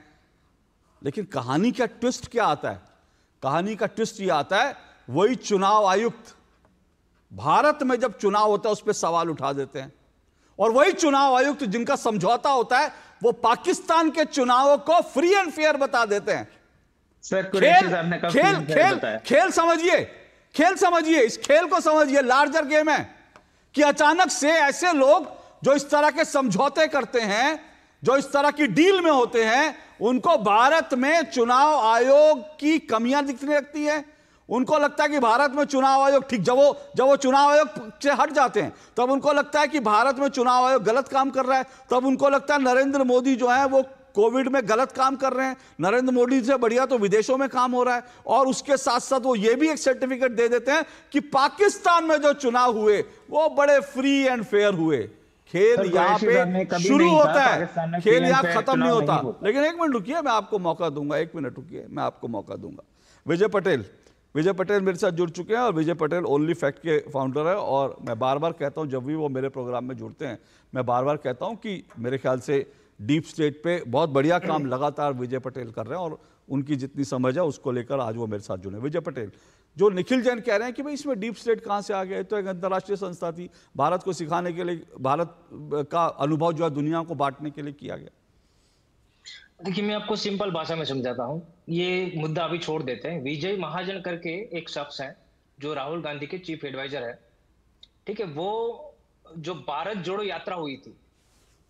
लेकिन कहानी का ट्विस्ट क्या आता है? कहानी का ट्विस्ट ये आता है, वही चुनाव आयुक्त भारत में जब चुनाव होता है उस पर सवाल उठा देते हैं, और वही चुनाव आयुक्त जिनका समझौता होता है वो पाकिस्तान के चुनावों को फ्री एंड फेयर बता देते हैं। खेल समझिए, इस खेल को समझिए, लार्जर गेम है कि अचानक से ऐसे लोग जो इस तरह के समझौते करते हैं, जो इस तरह की डील में होते हैं, उनको भारत में चुनाव आयोग की कमियां दिखने लगती हैं। उनको लगता है कि भारत में चुनाव आयोग ठीक, जब वो चुनाव आयोग से हट जाते हैं तब उनको लगता है कि भारत में चुनाव आयोग गलत काम कर रहा है, तब उनको लगता है नरेंद्र मोदी जो है वो कोविड में गलत काम कर रहे हैं, नरेंद्र मोदी से बढ़िया तो विदेशों में काम हो रहा है। और उसके साथ साथ वो ये भी एक सर्टिफिकेट दे देते हैं कि पाकिस्तान में जो चुनाव हुए वो बड़े फ्री एंड फेयर हुए। खेल यहाँ पे शुरू होता है, खेल यहाँ खत्म नहीं होता। लेकिन एक मिनट रुकिए, मैं आपको मौका दूंगा, एक मिनट रुकिए, मैं आपको मौका दूंगा। विजय पटेल मेरे साथ जुड़ चुके हैं, और विजय पटेल ओनली फैक्ट के फाउंडर है। और मैं बार बार कहता हूं, जब भी वो मेरे प्रोग्राम में जुड़ते हैं, मैं बार बार कहता हूं कि मेरे ख्याल से डीप स्टेट पे बहुत बढ़िया काम लगातार विजय पटेल कर रहे हैं, और उनकी जितनी समझ है उसको लेकर आज वो मेरे साथ जुड़े। विजय पटेल, जो निखिल जैन कह रहे हैं कि भाई इसमें डीप स्टेट कहां से आ गया, तो एक अंतर्राष्ट्रीय संस्था थी, भारत को सिखाने के लिए, भारत का अनुभव जो है दुनिया को बांटने के लिए किया गया। देखिए, मैं आपको सिंपल भाषा में समझाता हूँ, ये मुद्दा अभी छोड़ देते हैं। विजय महाजन करके एक शख्स है जो राहुल गांधी के चीफ एडवाइजर है, ठीक है, वो जो भारत जोड़ो यात्रा हुई थी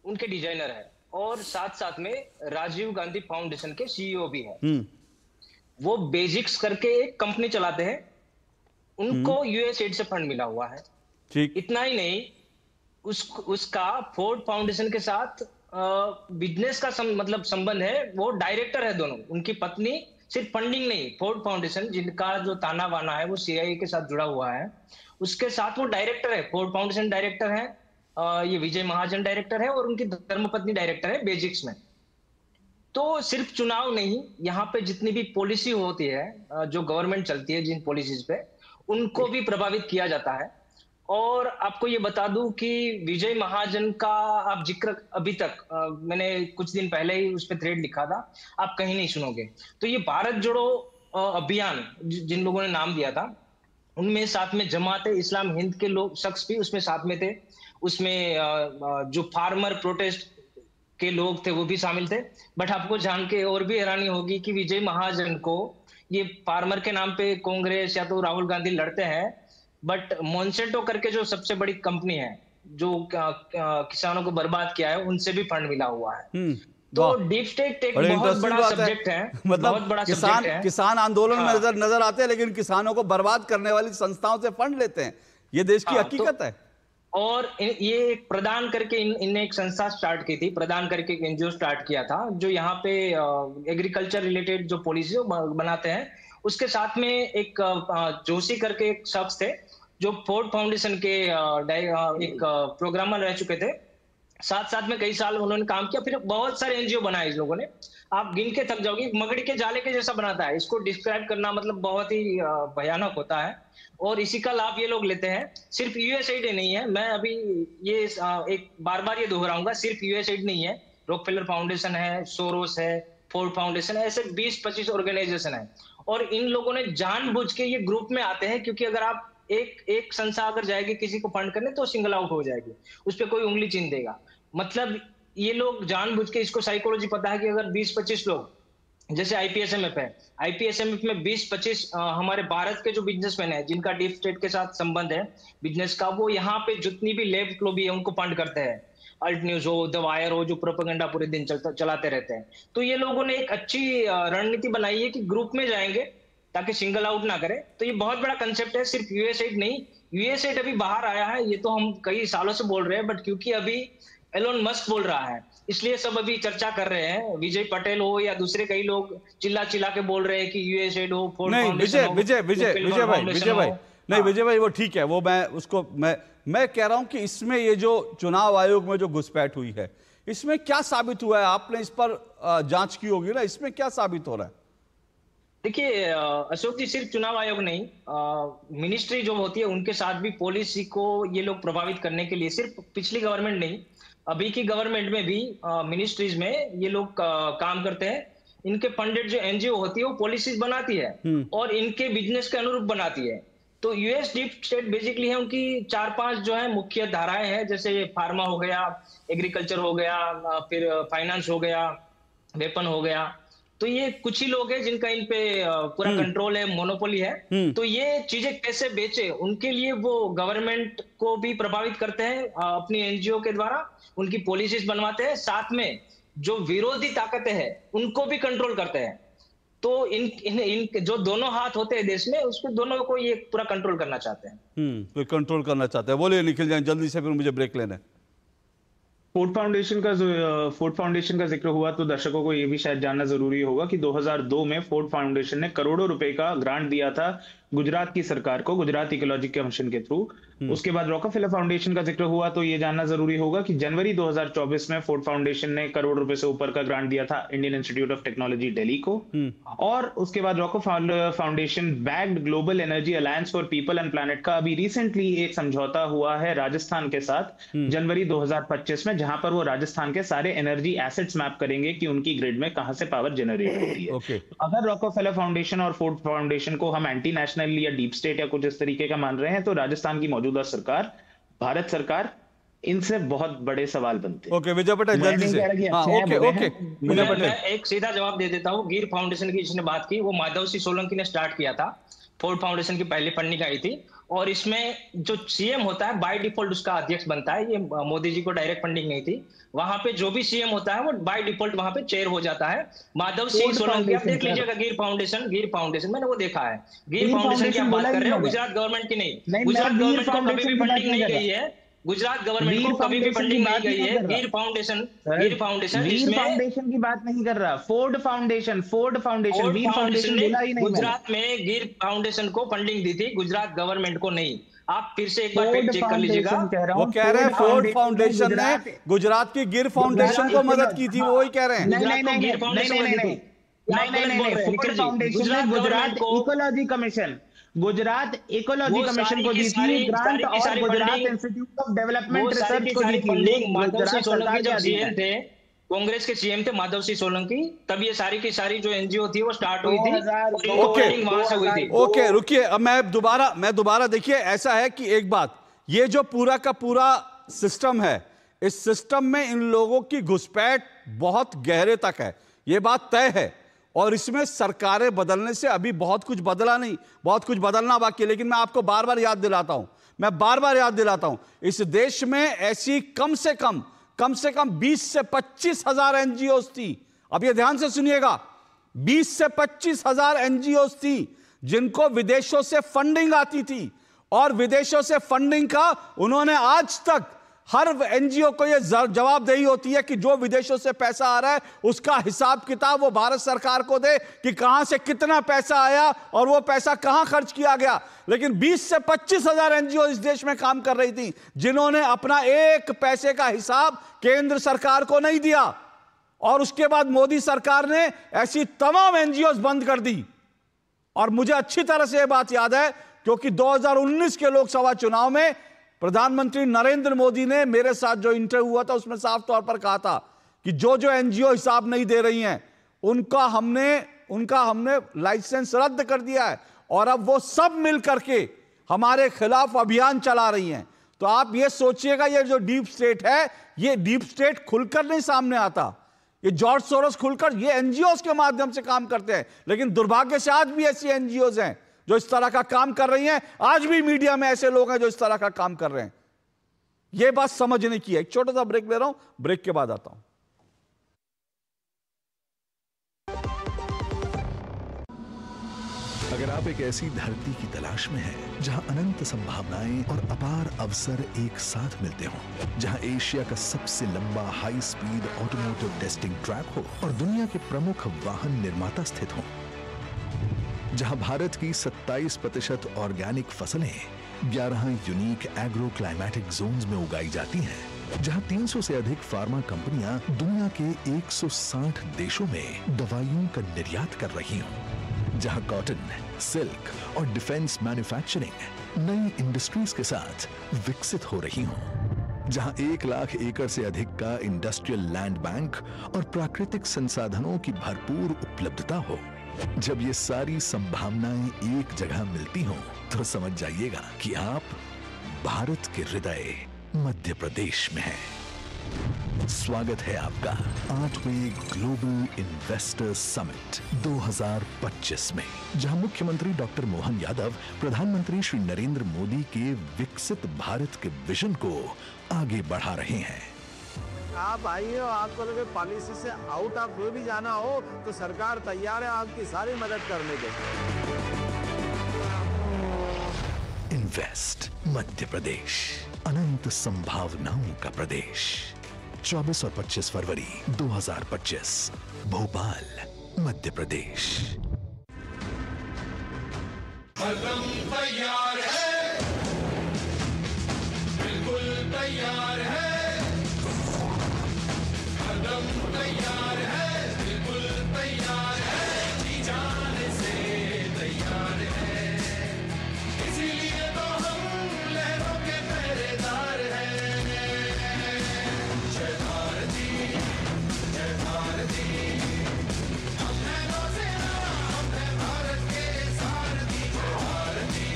उनके डिजाइनर है, और साथ साथ में राजीव गांधी फाउंडेशन के सीईओ भी है। वो बेजिक्स करके एक कंपनी चलाते हैं, उनको यूएसएड से फंड मिला हुआ है। ठीक, इतना ही नहीं, उसका फोर्ड फाउंडेशन के साथ बिजनेस का मतलब संबंध है। वो डायरेक्टर है दोनों, उनकी पत्नी। सिर्फ फंडिंग नहीं, फोर्ड फाउंडेशन जिनका जो ताना बाना है वो सीआईए के साथ जुड़ा हुआ है, उसके साथ वो डायरेक्टर है। फोर्ड फाउंडेशन डायरेक्टर है, ये विजय महाजन डायरेक्टर है, और उनकी धर्मपत्नी डायरेक्टर है बेजिक्स में। तो सिर्फ चुनाव नहीं, यहाँ पे जितनी भी पॉलिसी होती है, जो गवर्नमेंट चलती है, जिन पॉलिसीज पे, उनको भी प्रभावित किया जाता है। और आपको ये बता दूं कि विजय महाजन का आप जिक्र अभी तक मैंने कुछ दिन पहले ही उस पर थ्रेड लिखा था, आप कहीं नहीं सुनोगे। तो ये भारत जोड़ो अभियान जिन लोगों ने नाम दिया था, उनमें साथ में जमाते इस्लाम हिंद के लोग शख्स भी उसमें साथ में थे। उसमें जो फार्मर प्रोटेस्ट के लोग थे वो भी शामिल थे। बट आपको जान के और भी हैरानी होगी कि विजय महाजन को ये फार्मर के नाम पे कांग्रेस या तो राहुल गांधी लड़ते हैं, बट मोन्सेंटो करके जो सबसे बड़ी कंपनी है जो किसानों को बर्बाद किया है, उनसे भी फंड मिला हुआ है। तो डीप स्टेट एक बहुत बड़ा सब्जेक्ट है, मतलब बहुत बड़ा सब्जेक्ट है। किसान आंदोलन में नजर आते हैं, लेकिन किसानों को बर्बाद करने वाली संस्थाओं से फंड लेते हैं। ये देश की हकीकत है। और ये प्रदान करके इनने एक संस्था स्टार्ट की थी, प्रदान करके एक एनजीओ स्टार्ट किया था, जो यहाँ पे एग्रीकल्चर रिलेटेड जो पॉलिसी बनाते हैं। उसके साथ में एक जोशी करके एक शख्स थे जो फोर्ड फाउंडेशन के एक प्रोग्रामर रह चुके थे। साथ साथ में कई साल उन्होंने काम किया, फिर बहुत सारे एनजीओ बनाए इस लोगों ने। आप गिन के थक जाओगे, मकड़ी के जाले के जैसा बनाता है। इसको डिस्क्राइब करना मतलब बहुत ही भयानक होता है, और इसी का लाभ ये लोग लेते हैं। सिर्फ यूएसएड नहीं है, मैं अभी ये एक बार ये दोहराऊंगा, सिर्फ यूएसएड नहीं है, रॉकफेलर फाउंडेशन है, सोरोस है, फोर्ड फाउंडेशन है, ऐसे 20-25 ऑर्गेनाइजेशन है। और इन लोगों ने जानबूझ के ये ग्रुप में आते हैं, क्योंकि अगर आप एक संस्था अगर जाएगी किसी को फंड करने तो सिंगल आउट हो जाएगी, उस पर कोई उंगली चीन देगा। मतलब ये लोग जानबूझ के, इसको साइकोलॉजी पता है कि अगर 20-25 लोग, जैसे आईपीएसएमएफ है, आईपीएसएमएफ में 20-25 हमारे भारत के जो बिजनेसमैन है जिनका डीप स्टेट के साथ संबंध है बिजनेस का, वो यहाँ पे जितनी भी लेफ्ट लॉबी है उनको फंड करते हैं। अल्ट न्यूज हो, द वायर हो, जो प्रोपेगेंडा पूरे दिन चलाते रहते हैं। तो ये लोगों ने एक अच्छी रणनीति बनाई है कि ग्रुप में जाएंगे ताकि सिंगल आउट ना करे। तो ये बहुत बड़ा कंसेप्ट है, सिर्फ यूएसएड नहीं। यूएसएड अभी बाहर आया है, ये तो हम कई सालों से बोल रहे हैं, बट क्योंकि अभी एलोन मस्क बोल रहा है, इसलिए सब अभी चर्चा कर रहे हैं। विजय पटेल हो या दूसरे कई लोग चिल्ला के बोल रहे हैं कि यूएसएड हो, फोर्ड फाउंडेशन हो। विजय भाई नहीं, विजय भाई वो ठीक है, वो मैं कह रहा हूं कि इसमें ये जो चुनाव आयोग में जो घुसपैठ हुई है, इसमें क्या साबित हुआ है? आपने इस पर जांच की होगी ना, इसमें क्या साबित हो रहा है? देखिए अशोक जी, सिर्फ चुनाव आयोग नहीं, मिनिस्ट्री जो होती है उनके साथ भी पॉलिसी को ये लोग प्रभावित करने के लिए, सिर्फ पिछली गवर्नमेंट नहीं, अभी की गवर्नमेंट में भी मिनिस्ट्रीज में ये लोग काम करते हैं। इनके फंडेड जो एनजीओ होती है वो पॉलिसीज बनाती है और इनके बिजनेस के अनुरूप बनाती है। तो यूएस डीप स्टेट बेसिकली है, उनकी 4-5 जो है मुख्य धाराएं हैं, जैसे फार्मा हो गया, एग्रीकल्चर हो गया, फिर फाइनेंस हो गया, वेपन हो गया। तो ये कुछ ही लोग हैं जिनका इन पे पूरा कंट्रोल है, मोनोपोली है। तो ये चीजें कैसे बेचे, उनके लिए वो गवर्नमेंट को भी प्रभावित करते हैं अपनी एनजीओ के द्वारा, उनकी पॉलिसीज बनवाते हैं, साथ में जो विरोधी ताकतें हैं उनको भी कंट्रोल करते हैं। तो इन जो दोनों हाथ होते हैं देश में, उसको दोनों को ये पूरा कंट्रोल करना चाहते हैं। कोई कंट्रोल करना चाहते हैं। बोलिए निखिल जाए जल्दी से, फिर मुझे ब्रेक लेना है। फोर्ड फाउंडेशन का जिक्र हुआ तो दर्शकों को ये भी शायद जानना जरूरी होगा कि 2002 में फोर्ड फाउंडेशन ने करोड़ों रुपए का ग्रांट दिया था गुजरात की सरकार को, गुजरात इकोलॉजी कमीशन के थ्रू। उसके बाद रॉकफेलर फाउंडेशन का जिक्र हुआ तो ये जानना जरूरी होगा कि जनवरी 2024 में फोर्ड फाउंडेशन ने करोड़ रुपए से ऊपर का ग्रांट दिया था Indian institute of technology Delhi को। और उसके बाद Rockefeller foundation backed global energy alliance for people and planet का अभी रिसेंटली एक समझौता हुआ है राजस्थान के साथ जनवरी 2025 में, जहां पर वो राजस्थान के सारे एनर्जी एसेट्स मैप करेंगे कि उनकी ग्रिड में कहां से पावर जनरेट होती है। अगर रॉकफेलर फाउंडेशन और फोर्ड फाउंडेशन को हम एंटी नेशनल या डीप स्टेट या कुछ इस तरीके का मान रहे हैं, तो राजस्थान की मौजूदा सरकार, भारत सरकार, इनसे बहुत बड़े सवाल बनते हैं। ओके विजय पटेल जल्दी से। ओके मैं एक सीधा जवाब दे देता हूँ। गिर फाउंडेशन की जिसने बात की, वो माधव सिंह सोलंकी ने स्टार्ट किया था। फोर्ड फाउंडेशन की पहली फंडिंग आई थी, और इसमें जो सीएम होता है बाय डिफॉल्ट उसका अध्यक्ष बनता है। ये मोदी जी को डायरेक्ट फंडिंग नहीं थी। वहां पे जो भी सीएम होता है वो बाय डिफॉल्ट वहां पे चेयर हो जाता है। माधव सिंह सोलंकी, आप देख लीजिएगा, गिर फाउंडेशन मैंने वो देखा है। गिर फाउंडेशन की आप बात कर रहे हो, गुजरात गवर्नमेंट की नहीं। गुजरात गवर्नमेंट को कभी भी फंडिंग नहीं गई है। गुजरात गवर्नमेंट को कभी भी फंडिंग नहीं गई है। गिर फाउंडेशन फाउंडेशन की बात नहीं कर रहा, फोर्ड फाउंडेशन वीर फाउंडेशन बोला ही नहीं। गुजरात में गिर फाउंडेशन को फंडिंग दी थी, गुजरात गवर्नमेंट को नहीं। आप फिर से एक बार फैक्ट चेक कर लीजिएगा। वो कह रहे हैं फोर्ड फाउंडेशन ने गुजरात की गिर फाउंडेशन को मदद की थी, वो ही कह रहे हैं। नहीं, फोर्ड फाउंडेशन ने गुजरात इकोलॉजी कमीशन को दी थी ग्रांट, और Gujarat institute of development research को दी थी। माधव सिंह सोलंकी जब सीएम थे, कांग्रेस के सीएम थे माधव सिंह सोलंकी, तब ये सारी की सारी जो एनजीओ थी वो स्टार्ट हुई थी। ओके, रुकिए, अब मैं दोबारा देखिए, ऐसा है कि एक बात, ये जो पूरा का पूरा सिस्टम है, इस सिस्टम में इन लोगों की घुसपैठ बहुत गहरे तक है, ये बात तय है। और इसमें सरकारें बदलने से अभी बहुत कुछ बदला नहीं, बहुत कुछ बदलना बाकी है। लेकिन मैं आपको बार बार याद दिलाता हूं, इस देश में ऐसी कम से कम 20 से 25 हजार एनजीओ थी। अब ये ध्यान से सुनिएगा, 20 से 25 हजार एनजीओ थी जिनको विदेशों से फंडिंग आती थी, और विदेशों से फंडिंग का उन्होंने आज तक हर एनजीओ को यह जवाबदेही होती है कि जो विदेशों से पैसा आ रहा है उसका हिसाब किताब वो भारत सरकार को दे कि कहां से कितना पैसा आया और वो पैसा कहां खर्च किया गया। लेकिन 20 से 25 हजार एनजीओ इस देश में काम कर रही थी जिन्होंने अपना एक पैसे का हिसाब केंद्र सरकार को नहीं दिया, और उसके बाद मोदी सरकार ने ऐसी तमाम एनजीओ बंद कर दी। और मुझे अच्छी तरह से यह बात याद है क्योंकि 2019 के लोकसभा चुनाव में प्रधानमंत्री नरेंद्र मोदी ने मेरे साथ जो इंटरव्यू हुआ था उसमें साफ तौर पर कहा था कि जो एनजीओ हिसाब नहीं दे रही हैं उनका हमने लाइसेंस रद्द कर दिया है, और अब वो सब मिल करके हमारे खिलाफ अभियान चला रही हैं। तो आप ये सोचिएगा, ये जो डीप स्टेट है, ये डीप स्टेट खुलकर नहीं सामने आता। ये जॉर्ज सोरोस खुलकर ये एनजीओ के माध्यम से काम करते हैं, लेकिन दुर्भाग्य से आज भी ऐसी एनजीओ हैं जो इस तरह का काम कर रही हैं। आज भी मीडिया में ऐसे लोग हैं जो इस तरह का काम कर रहे हैं। यह बात समझने की है। एक छोटा सा ब्रेक ले रहा हूं, ब्रेक के बाद आता हूं। अगर आप एक ऐसी धरती की तलाश में हैं जहां अनंत संभावनाएं और अपार अवसर एक साथ मिलते हों, जहां एशिया का सबसे लंबा high speed automotive testing track हो और दुनिया के प्रमुख वाहन निर्माता स्थित हों, जहां भारत की 27% ऑर्गेनिक फसलें 11 यूनिक एग्रो क्लाइमेटिक जोन्स में उगाई जाती हैं, जहां 300 से अधिक फार्मा कंपनियां दुनिया के 160 देशों में दवाइयों का निर्यात कर रही हों, जहां कॉटन, सिल्क और डिफेंस मैन्युफैक्चरिंग नई इंडस्ट्रीज के साथ विकसित हो रही हों, जहां 1 लाख एकड़ से अधिक का इंडस्ट्रियल लैंड बैंक और प्राकृतिक संसाधनों की भरपूर उपलब्धता हो, जब ये सारी संभावनाएं एक जगह मिलती हों तो समझ जाइएगा कि आप भारत के हृदय मध्य प्रदेश में हैं। स्वागत है आपका 8वें ग्लोबल इन्वेस्टर समिट 2025 में, जहां मुख्यमंत्री डॉक्टर मोहन यादव प्रधानमंत्री श्री नरेंद्र मोदी के विकसित भारत के विजन को आगे बढ़ा रहे हैं। आप आइए, आपको लगे पॉलिसी से आउट ऑफ वे भी जाना हो तो सरकार तैयार है आपकी सारी मदद करने के। इन्वेस्ट मध्य प्रदेश, अनंत संभावनाओं का प्रदेश। 24 और 25 फरवरी 2025, भोपाल, मध्य प्रदेश। तैयार है, बिल्कुल तैयार है, तैयार है, बिल्कुल तैयार है, जी जाने से तैयार है, इसीलिए तो हम लहरों के पहरेदार हैं। जय भारती, जय भारती, हम हैं नौसेना, हम हैं भारत के सारथी। जय Bharti,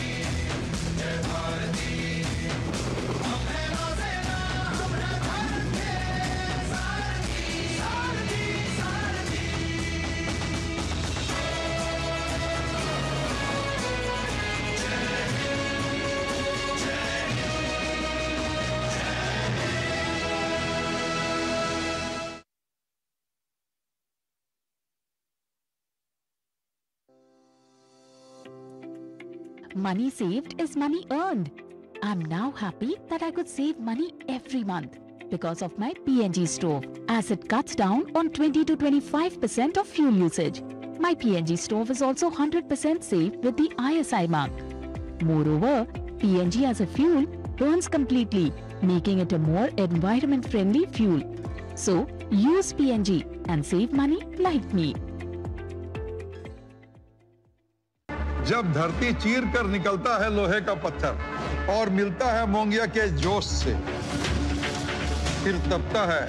Money saved is money earned. I'm now happy that I could save money every month because of my PNG stove, as it cuts down on 20 to 25% of fuel usage. My PNG stove is also 100% safe with the ISI mark. Moreover, PNG as a fuel burns completely, making it a more environment-friendly fuel. So, use PNG and save money like me. जब धरती चीर कर निकलता है लोहे का पत्थर और मिलता है मोंगिया के जोश से, फिर तपता है,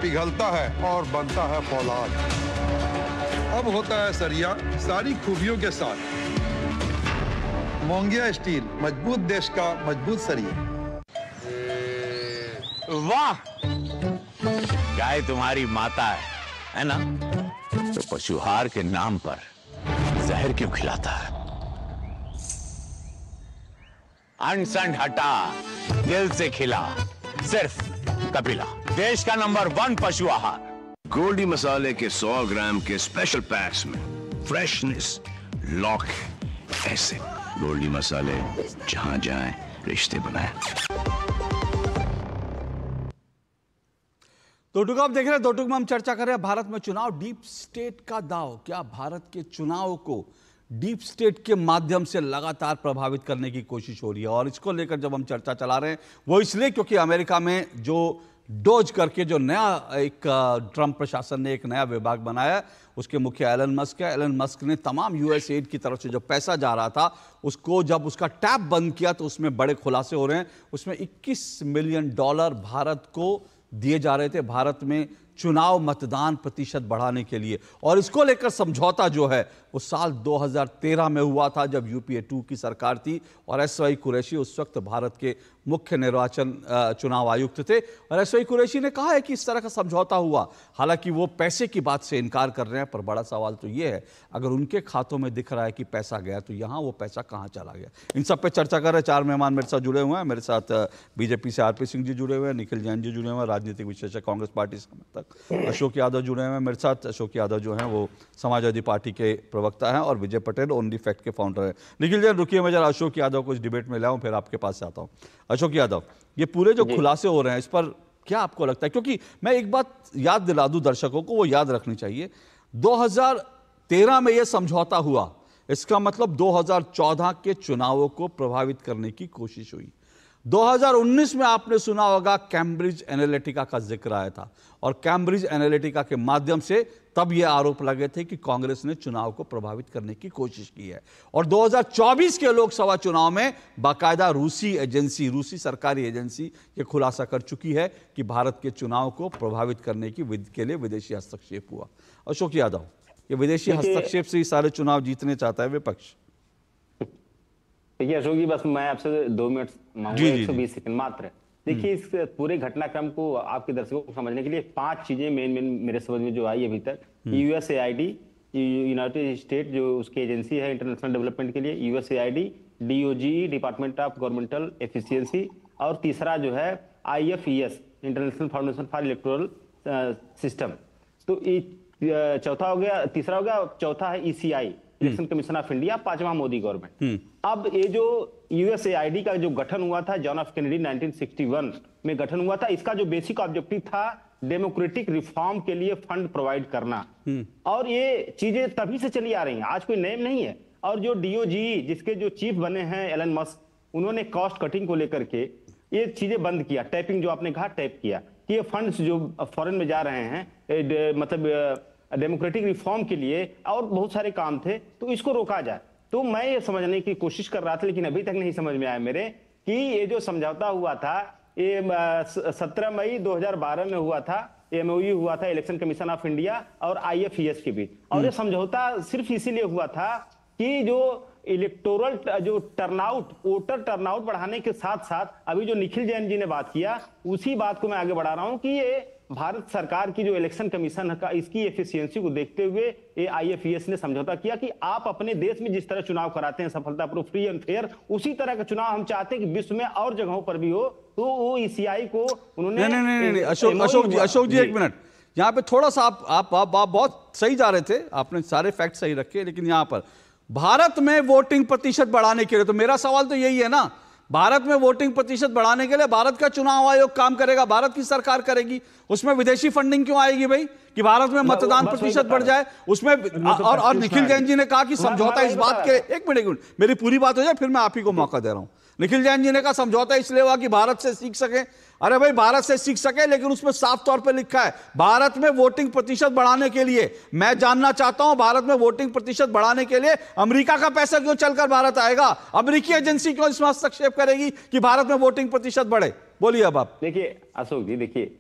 पिघलता है और बनता है फौलाद। अब होता है सरिया सारी खूबियों के साथ। मोंगिया स्टील, मजबूत देश का मजबूत सरिया। वाह, गाय तुम्हारी माता है ना? तो पशुहार के नाम पर जहर क्यों खिलाता है? अनसन हटा, दिल से खिला, सिर्फ कपिला, देश का नंबर 1 पशु आहार। गोल्डी मसाले के 100 ग्राम के स्पेशल पैक्स में फ्रेशनेस लॉक ऐसे। गोल्डी मसाले, जहां जाएं रिश्ते बनाएं। दो टुक आप देख रहे हैं, दो टुक में हम चर्चा कर रहे हैं भारत में चुनाव, डीप स्टेट का दांव। क्या भारत के चुनाव को डीप स्टेट के माध्यम से लगातार प्रभावित करने की कोशिश हो रही है? और इसको लेकर जब हम चर्चा चला रहे हैं वो इसलिए क्योंकि अमेरिका में जो डोज करके जो नया एक ट्रंप प्रशासन ने एक नया विभाग बनाया, उसके मुख्य एलन मस्क है। एलन मस्क ने तमाम यूएस एड की तरफ से जो पैसा जा रहा था उसको जब उसका टैप बंद किया तो उसमें बड़े खुलासे हो रहे हैं। उसमें $21 मिलियन भारत को दिए जा रहे थे भारत में चुनाव मतदान प्रतिशत बढ़ाने के लिए। और इसको लेकर समझौता जो है वो साल 2013 में हुआ था जब यूपीए 2 की सरकार थी और एसवाई कुरैशी उस वक्त भारत के मुख्य निर्वाचन चुनाव आयुक्त थे। और एसवाई कुरैशी ने कहा है कि इस तरह का समझौता हुआ, हालांकि वो पैसे की बात से इनकार कर रहे हैं। पर बड़ा सवाल तो ये है, अगर उनके खातों में दिख रहा है कि पैसा गया तो यहाँ वो पैसा कहाँ चला गया? इन सब पे चर्चा कर रहे हैं। 4 मेहमान मेरे साथ जुड़े हुए हैं। मेरे साथ बीजेपी से आरपी सिंह जी जुड़े हुए हैं, निखिल जैन जी जुड़े हुए हैं, राजनीतिक विश्लेषक कांग्रेस पार्टी समर्थक अशोक यादव जुड़े हुए हैं। मेरे साथ अशोक यादव जो हैं वो समाजवादी पार्टी के प्रवक्ता हैं और विजय पटेल ओनली फैक्ट के फाउंडर हैं। निखिल जैन रुकिए, मैं जरा अशोक यादव को इस डिबेट में लाऊं, फिर आपके पास से आता हूं। अशोक यादव, ये पूरे जो खुलासे हो रहे हैं इस पर क्या आपको लगता है? क्योंकि मैं एक बात याद दिला दूं दर्शकों को, वो याद रखनी चाहिए। 2013 में यह समझौता हुआ, इसका मतलब 2014 के चुनावों को प्रभावित करने की कोशिश हुई। 2019 में आपने सुना होगा कैम्ब्रिज एनालिटिका का जिक्र आया था और कैम्ब्रिज एनालिटिका के माध्यम से तब यह आरोप लगे थे कि कांग्रेस ने चुनाव को प्रभावित करने की कोशिश की है। और 2024 के लोकसभा चुनाव में बाकायदा रूसी सरकारी एजेंसी ये खुलासा कर चुकी है कि भारत के चुनाव को प्रभावित करने के लिए विदेशी हस्तक्षेप हुआ। अशोक यादव, ये विदेशी हस्तक्षेप से ही सारे चुनाव जीतने चाहता है विपक्ष। देखिए अशोक जी, बस मैं आपसे 2 मिनट मांगूंगा, 120 सेकंड मात्र। देखिए इस पूरे घटनाक्रम को आपके दर्शकों को समझने के लिए 5 चीजें मेन मेरे समझ में जो आई अभी तक। यूएसएआईडी, यूनाइटेड स्टेट जो उसकी एजेंसी है इंटरनेशनल डेवलपमेंट के लिए, USAID, DOG, department of governmental efficiency, और तीसरा जो है IFES, international foundation for electoral system. तो चौथा हो गया, तीसरा हो गया, चौथा है ECI, election commission of India, 5वां मोदी गवर्नमेंट। अब ये जो यूएसएआईडी का जो गठन हुआ था जॉन एफ कैनेडी 1961 में गठन हुआ था, इसका जो बेसिक ऑब्जेक्टिव था डेमोक्रेटिक रिफॉर्म के लिए फंड प्रोवाइड करना। और ये चीजें तभी से चली आ रही हैं, आज कोई नेम नहीं है। और जो डीओजी जिसके जो चीफ बने हैं एलन मस्क, उन्होंने कॉस्ट कटिंग को लेकर के ये चीजें बंद किया। टैपिंग जो आपने कहा, टैप किया कि ये फंड्स जो फॉरेन में जा रहे हैं मतलब डेमोक्रेटिक रिफॉर्म के लिए और बहुत सारे काम थे, तो इसको रोका जाए। तो मैं ये समझने की कोशिश कर रहा था, लेकिन अभी तक नहीं समझ में आया मेरे कि ये जो समझौता हुआ था ये 17 मई 2012 में हुआ था। MOU हुआ था इलेक्शन कमीशन ऑफ इंडिया और IFES के बीच। और ये समझौता सिर्फ इसीलिए हुआ था कि जो इलेक्टोरल जो टर्नआउट, वोटर टर्नआउट बढ़ाने के साथ साथ अभी जो निखिल जैन जी ने बात किया, उसी बात को मैं आगे बढ़ा रहा हूं कि ये भारत सरकार की जो इलेक्शन कमीशन का इसकी एफिशिएंसी को देखते हुए ये IFES ने समझौता किया कि आप अपने देश में जिस तरह चुनाव कराते हैं सफलतापूर्वक, फ्री एंड फेयर, उसी तरह का चुनाव हम चाहते हैं कि विश्व में और जगहों पर भी हो। तो वो ECI को उन्होंने नहीं, अशोक जी 1 मिनट, यहाँ पे थोड़ा सा आप बहुत सही जा रहे थे, आपने सारे फैक्ट सही रखे, लेकिन यहाँ पर भारत में वोटिंग प्रतिशत बढ़ाने के लिए, तो मेरा सवाल तो यही है ना, भारत में वोटिंग प्रतिशत बढ़ाने के लिए भारत का चुनाव आयोग काम करेगा, भारत की सरकार करेगी, उसमें विदेशी फंडिंग क्यों आएगी भाई कि भारत में मतदान प्रतिशत बढ़ जाए उसमें। और निखिल जैन जी ने कहा कि समझौता इस बात के, एक मिनट मेरी पूरी बात हो जाए फिर मैं आप ही को मौका दे रहा हूं। निखिल जैन जी ने कहा समझौता इसलिए हुआ कि भारत से सीख सके। अरे भाई भारत से सीख सके, लेकिन उसमें साफ तौर पे लिखा है भारत में वोटिंग प्रतिशत बढ़ाने के लिए। मैं जानना चाहता हूं भारत में वोटिंग प्रतिशत बढ़ाने के लिए अमेरिका का पैसा क्यों चलकर भारत आएगा, अमेरिकी एजेंसी क्यों इसमें हस्तक्षेप करेगी कि भारत में वोटिंग प्रतिशत बढ़े? बोलिए अब आप। देखिए अशोक जी, देखिए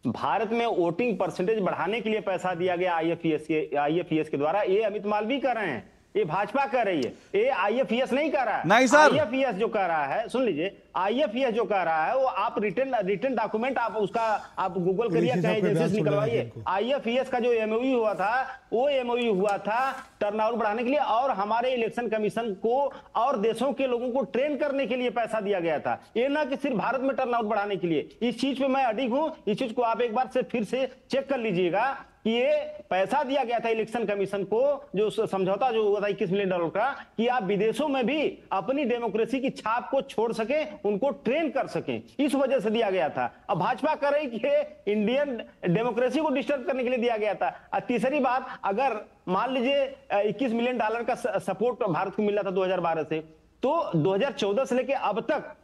भारत में वोटिंग परसेंटेज बढ़ाने के लिए पैसा दिया गया आईएफईएस के द्वारा, ये अमित मालवीय कर रहे हैं, ये भाजपा कर रही है, ये आईएफईएस नहीं कर रहा है। नहीं सर, आईएफईएस जो कर रहा है, सुन लीजिए, आईएफईएस जो कर रहा है वो आप रिटर्न डॉक्यूमेंट आप उसका आप गूगल करिए, कहीं एजेंसी से निकलवाइए। आईएफईएस का जो एमओयू हुआ था वो एमओयू हुआ था टर्नआउट बढ़ाने के लिए और हमारे इलेक्शन कमीशन को और देशों के लोगों को ट्रेन करने के लिए पैसा दिया गया था, ये ना कि सिर्फ भारत में टर्नआउट बढ़ाने के लिए। इस चीज पे मैं अडिग हूं, इस चीज को आप एक बार से फिर से चेक कर लीजिएगा कि ये पैसा दिया गया था इलेक्शन कमीशन को, जो समझौता जो हुआ था $21 मिलियन का, कि आप विदेशों में भी अपनी डेमोक्रेसी की छाप को छोड़ सकें, उनको ट्रेन कर सकें, इस वजह से दिया गया था। अब भाजपा कर रही कि इंडियन डेमोक्रेसी को डिस्टर्ब करने के लिए दिया गया था। और तीसरी बात, अगर मान लीजिए $21 मिलियन का सपोर्ट भारत को मिला था 2012 से, तो 2014 से लेके अब तक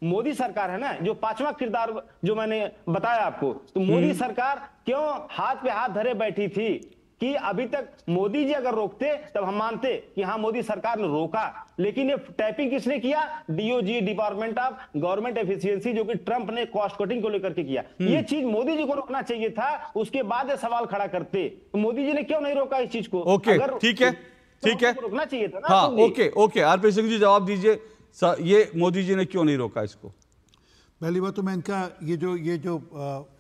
मोदी सरकार है ना, जो पांचवा किरदार जो मैंने बताया आपको, तो मोदी सरकार क्यों हाथ पे हाथ धरे बैठी थी कि अभी तक मोदी जी अगर रोकते तब हम मानते कि हाँ मोदी सरकार ने रोका, लेकिन ये टैपिंग किसने किया? DOG, department of government efficiency, जो कि ट्रंप ने कॉस्ट कटिंग को लेकर के किया। ये चीज मोदी जी को रोकना चाहिए था, उसके बाद ये सवाल खड़ा करते। तो मोदी जी ने क्यों नहीं रोका इस चीज को? ओके, ठीक है, ठीक है, रोकना चाहिए था ना। हाँ, ओके आरपी सिंह जी जवाब दीजिए, ये मोदी जी ने क्यों नहीं रोका इसको? पहली बात तो मैं इनका ये जो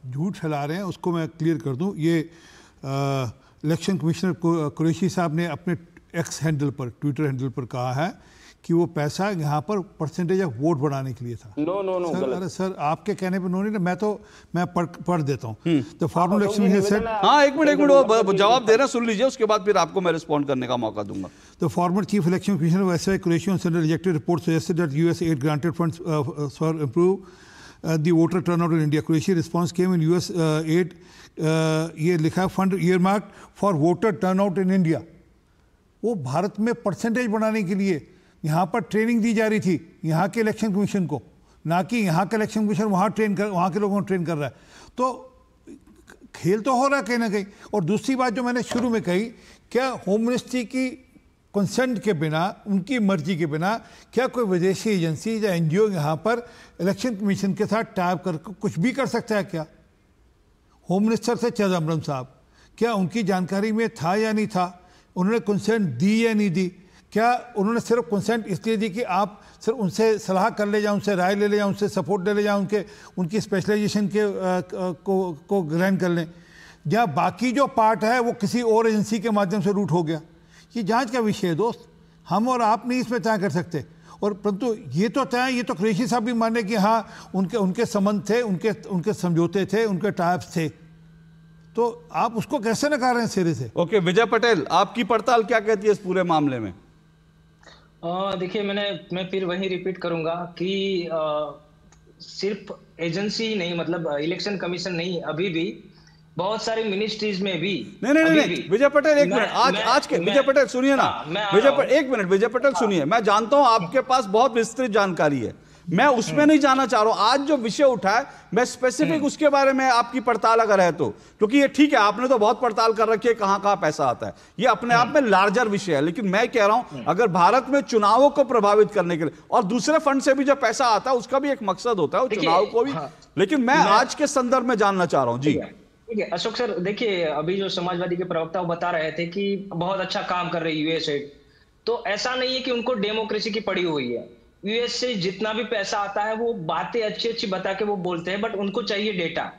झूठ फैला रहे हैं उसको मैं क्लियर कर दूं। ये इलेक्शन कमिश्नर कुरैशी साहब ने अपने एक्स हैंडल पर, ट्विटर हैंडल पर कहा है कि वो पैसा यहाँ पर परसेंटेज ऑफ वोट बढ़ाने के लिए था। नो सर, अरे सर आपके कहने पे नहीं, मैं पढ़ देता हूँ। तो फॉर्मल इलेक्शन सेट, हाँ एक मिनट वो जवाब दे रहा, सुन लीजिए, उसके बाद फिर आपको मैं रिस्पॉन्ड करने का मौका दूंगा। The former chief election commissioner of SY Croatia on Sunday rejected reports suggested that US aid granted funds for improve the voter turnout in India. Croatia response came in US aid, ये लिखा fund earmarked for voter turnout in India। वो भारत में percentage बढ़ाने के लिए यहाँ पर training दी जा रही थी यहाँ के इलेक्शन कमीशन को, ना कि यहाँ का इलेक्शन कमीशन वहाँ के लोगों को ट्रेन कर रहा है। तो खेल तो हो रहा है कहीं ना कहीं। और दूसरी बात जो मैंने शुरू में कही, क्या होम मिनिस्ट्री की कंसेंट के बिना, उनकी मर्जी के बिना, क्या कोई विदेशी एजेंसी या एनजीओ यहाँ पर इलेक्शन कमीशन के साथ टाइप कर कुछ भी कर सकता है? क्या होम मिनिस्टर से चिदम्बरम साहब, क्या उनकी जानकारी में था या नहीं था? उन्होंने कंसेंट दी या नहीं दी? क्या उन्होंने सिर्फ कंसेंट इसलिए दी कि आप सिर्फ उनसे सलाह कर ले जाओ, उनसे राय ले जाओ, उनसे सपोर्ट ले जाओ, उनकी स्पेशलाइजेशन को ग्रहण कर लें, या बाकी जो पार्ट है वो किसी और एजेंसी के माध्यम से रूट हो गया? ये जांच का विषय है दोस्त, हम और आप नहीं इसमें तय कर सकते। और परंतु ये तो तय, ये तो कुरैशी साहब भी माने कि हाँ उनके संबंध थे, उनके समझौते थे, उनके टाइप्स थे, तो आप उसको कैसे नकार रहे हैं सिरे से? ओके, विजय पटेल, आपकी पड़ताल क्या कहती है इस पूरे मामले में? देखिए, मैं फिर वही रिपीट करूंगा कि सिर्फ एजेंसी नहीं, मतलब इलेक्शन कमीशन नहीं, अभी भी बहुत सारी मिनिस्ट्रीज में भी नहीं विजय पटेल एक मिनट, आज के विजय पटेल सुनिए ना, एक मिनट विजय पटेल सुनिए, मैं जानता हूं आपके पास बहुत विस्तृत जानकारी है, मैं उसमें नहीं जाना चाह रहा हूं। आज जो विषय उठा है मैं स्पेसिफिक उसके बारे में आपकी पड़ताल अगर है तो, क्योंकि ये ठीक है आपने तो बहुत पड़ताल कर रखी है कहां पैसा आता है, ये अपने आप में लार्जर विषय है, लेकिन मैं कह रहा हूं अगर भारत में चुनावों को प्रभावित करने के लिए और दूसरे फंड से भी जो पैसा आता है उसका भी एक मकसद होता है, चुनाव को भी, लेकिन मैं आज के संदर्भ में जानना चाह रहा हूं। जी ठीक है अशोक सर, देखिए अभी जो समाजवादी के प्रवक्ता बता रहे थे कि बहुत अच्छा काम कर रही है यूएस एड, तो ऐसा नहीं है कि उनको डेमोक्रेसी की पड़ी हुई है। यूएस से जितना भी पैसा आता है वो बातें अच्छी बता के वो बोलते हैं, बट उनको चाहिए डेटा।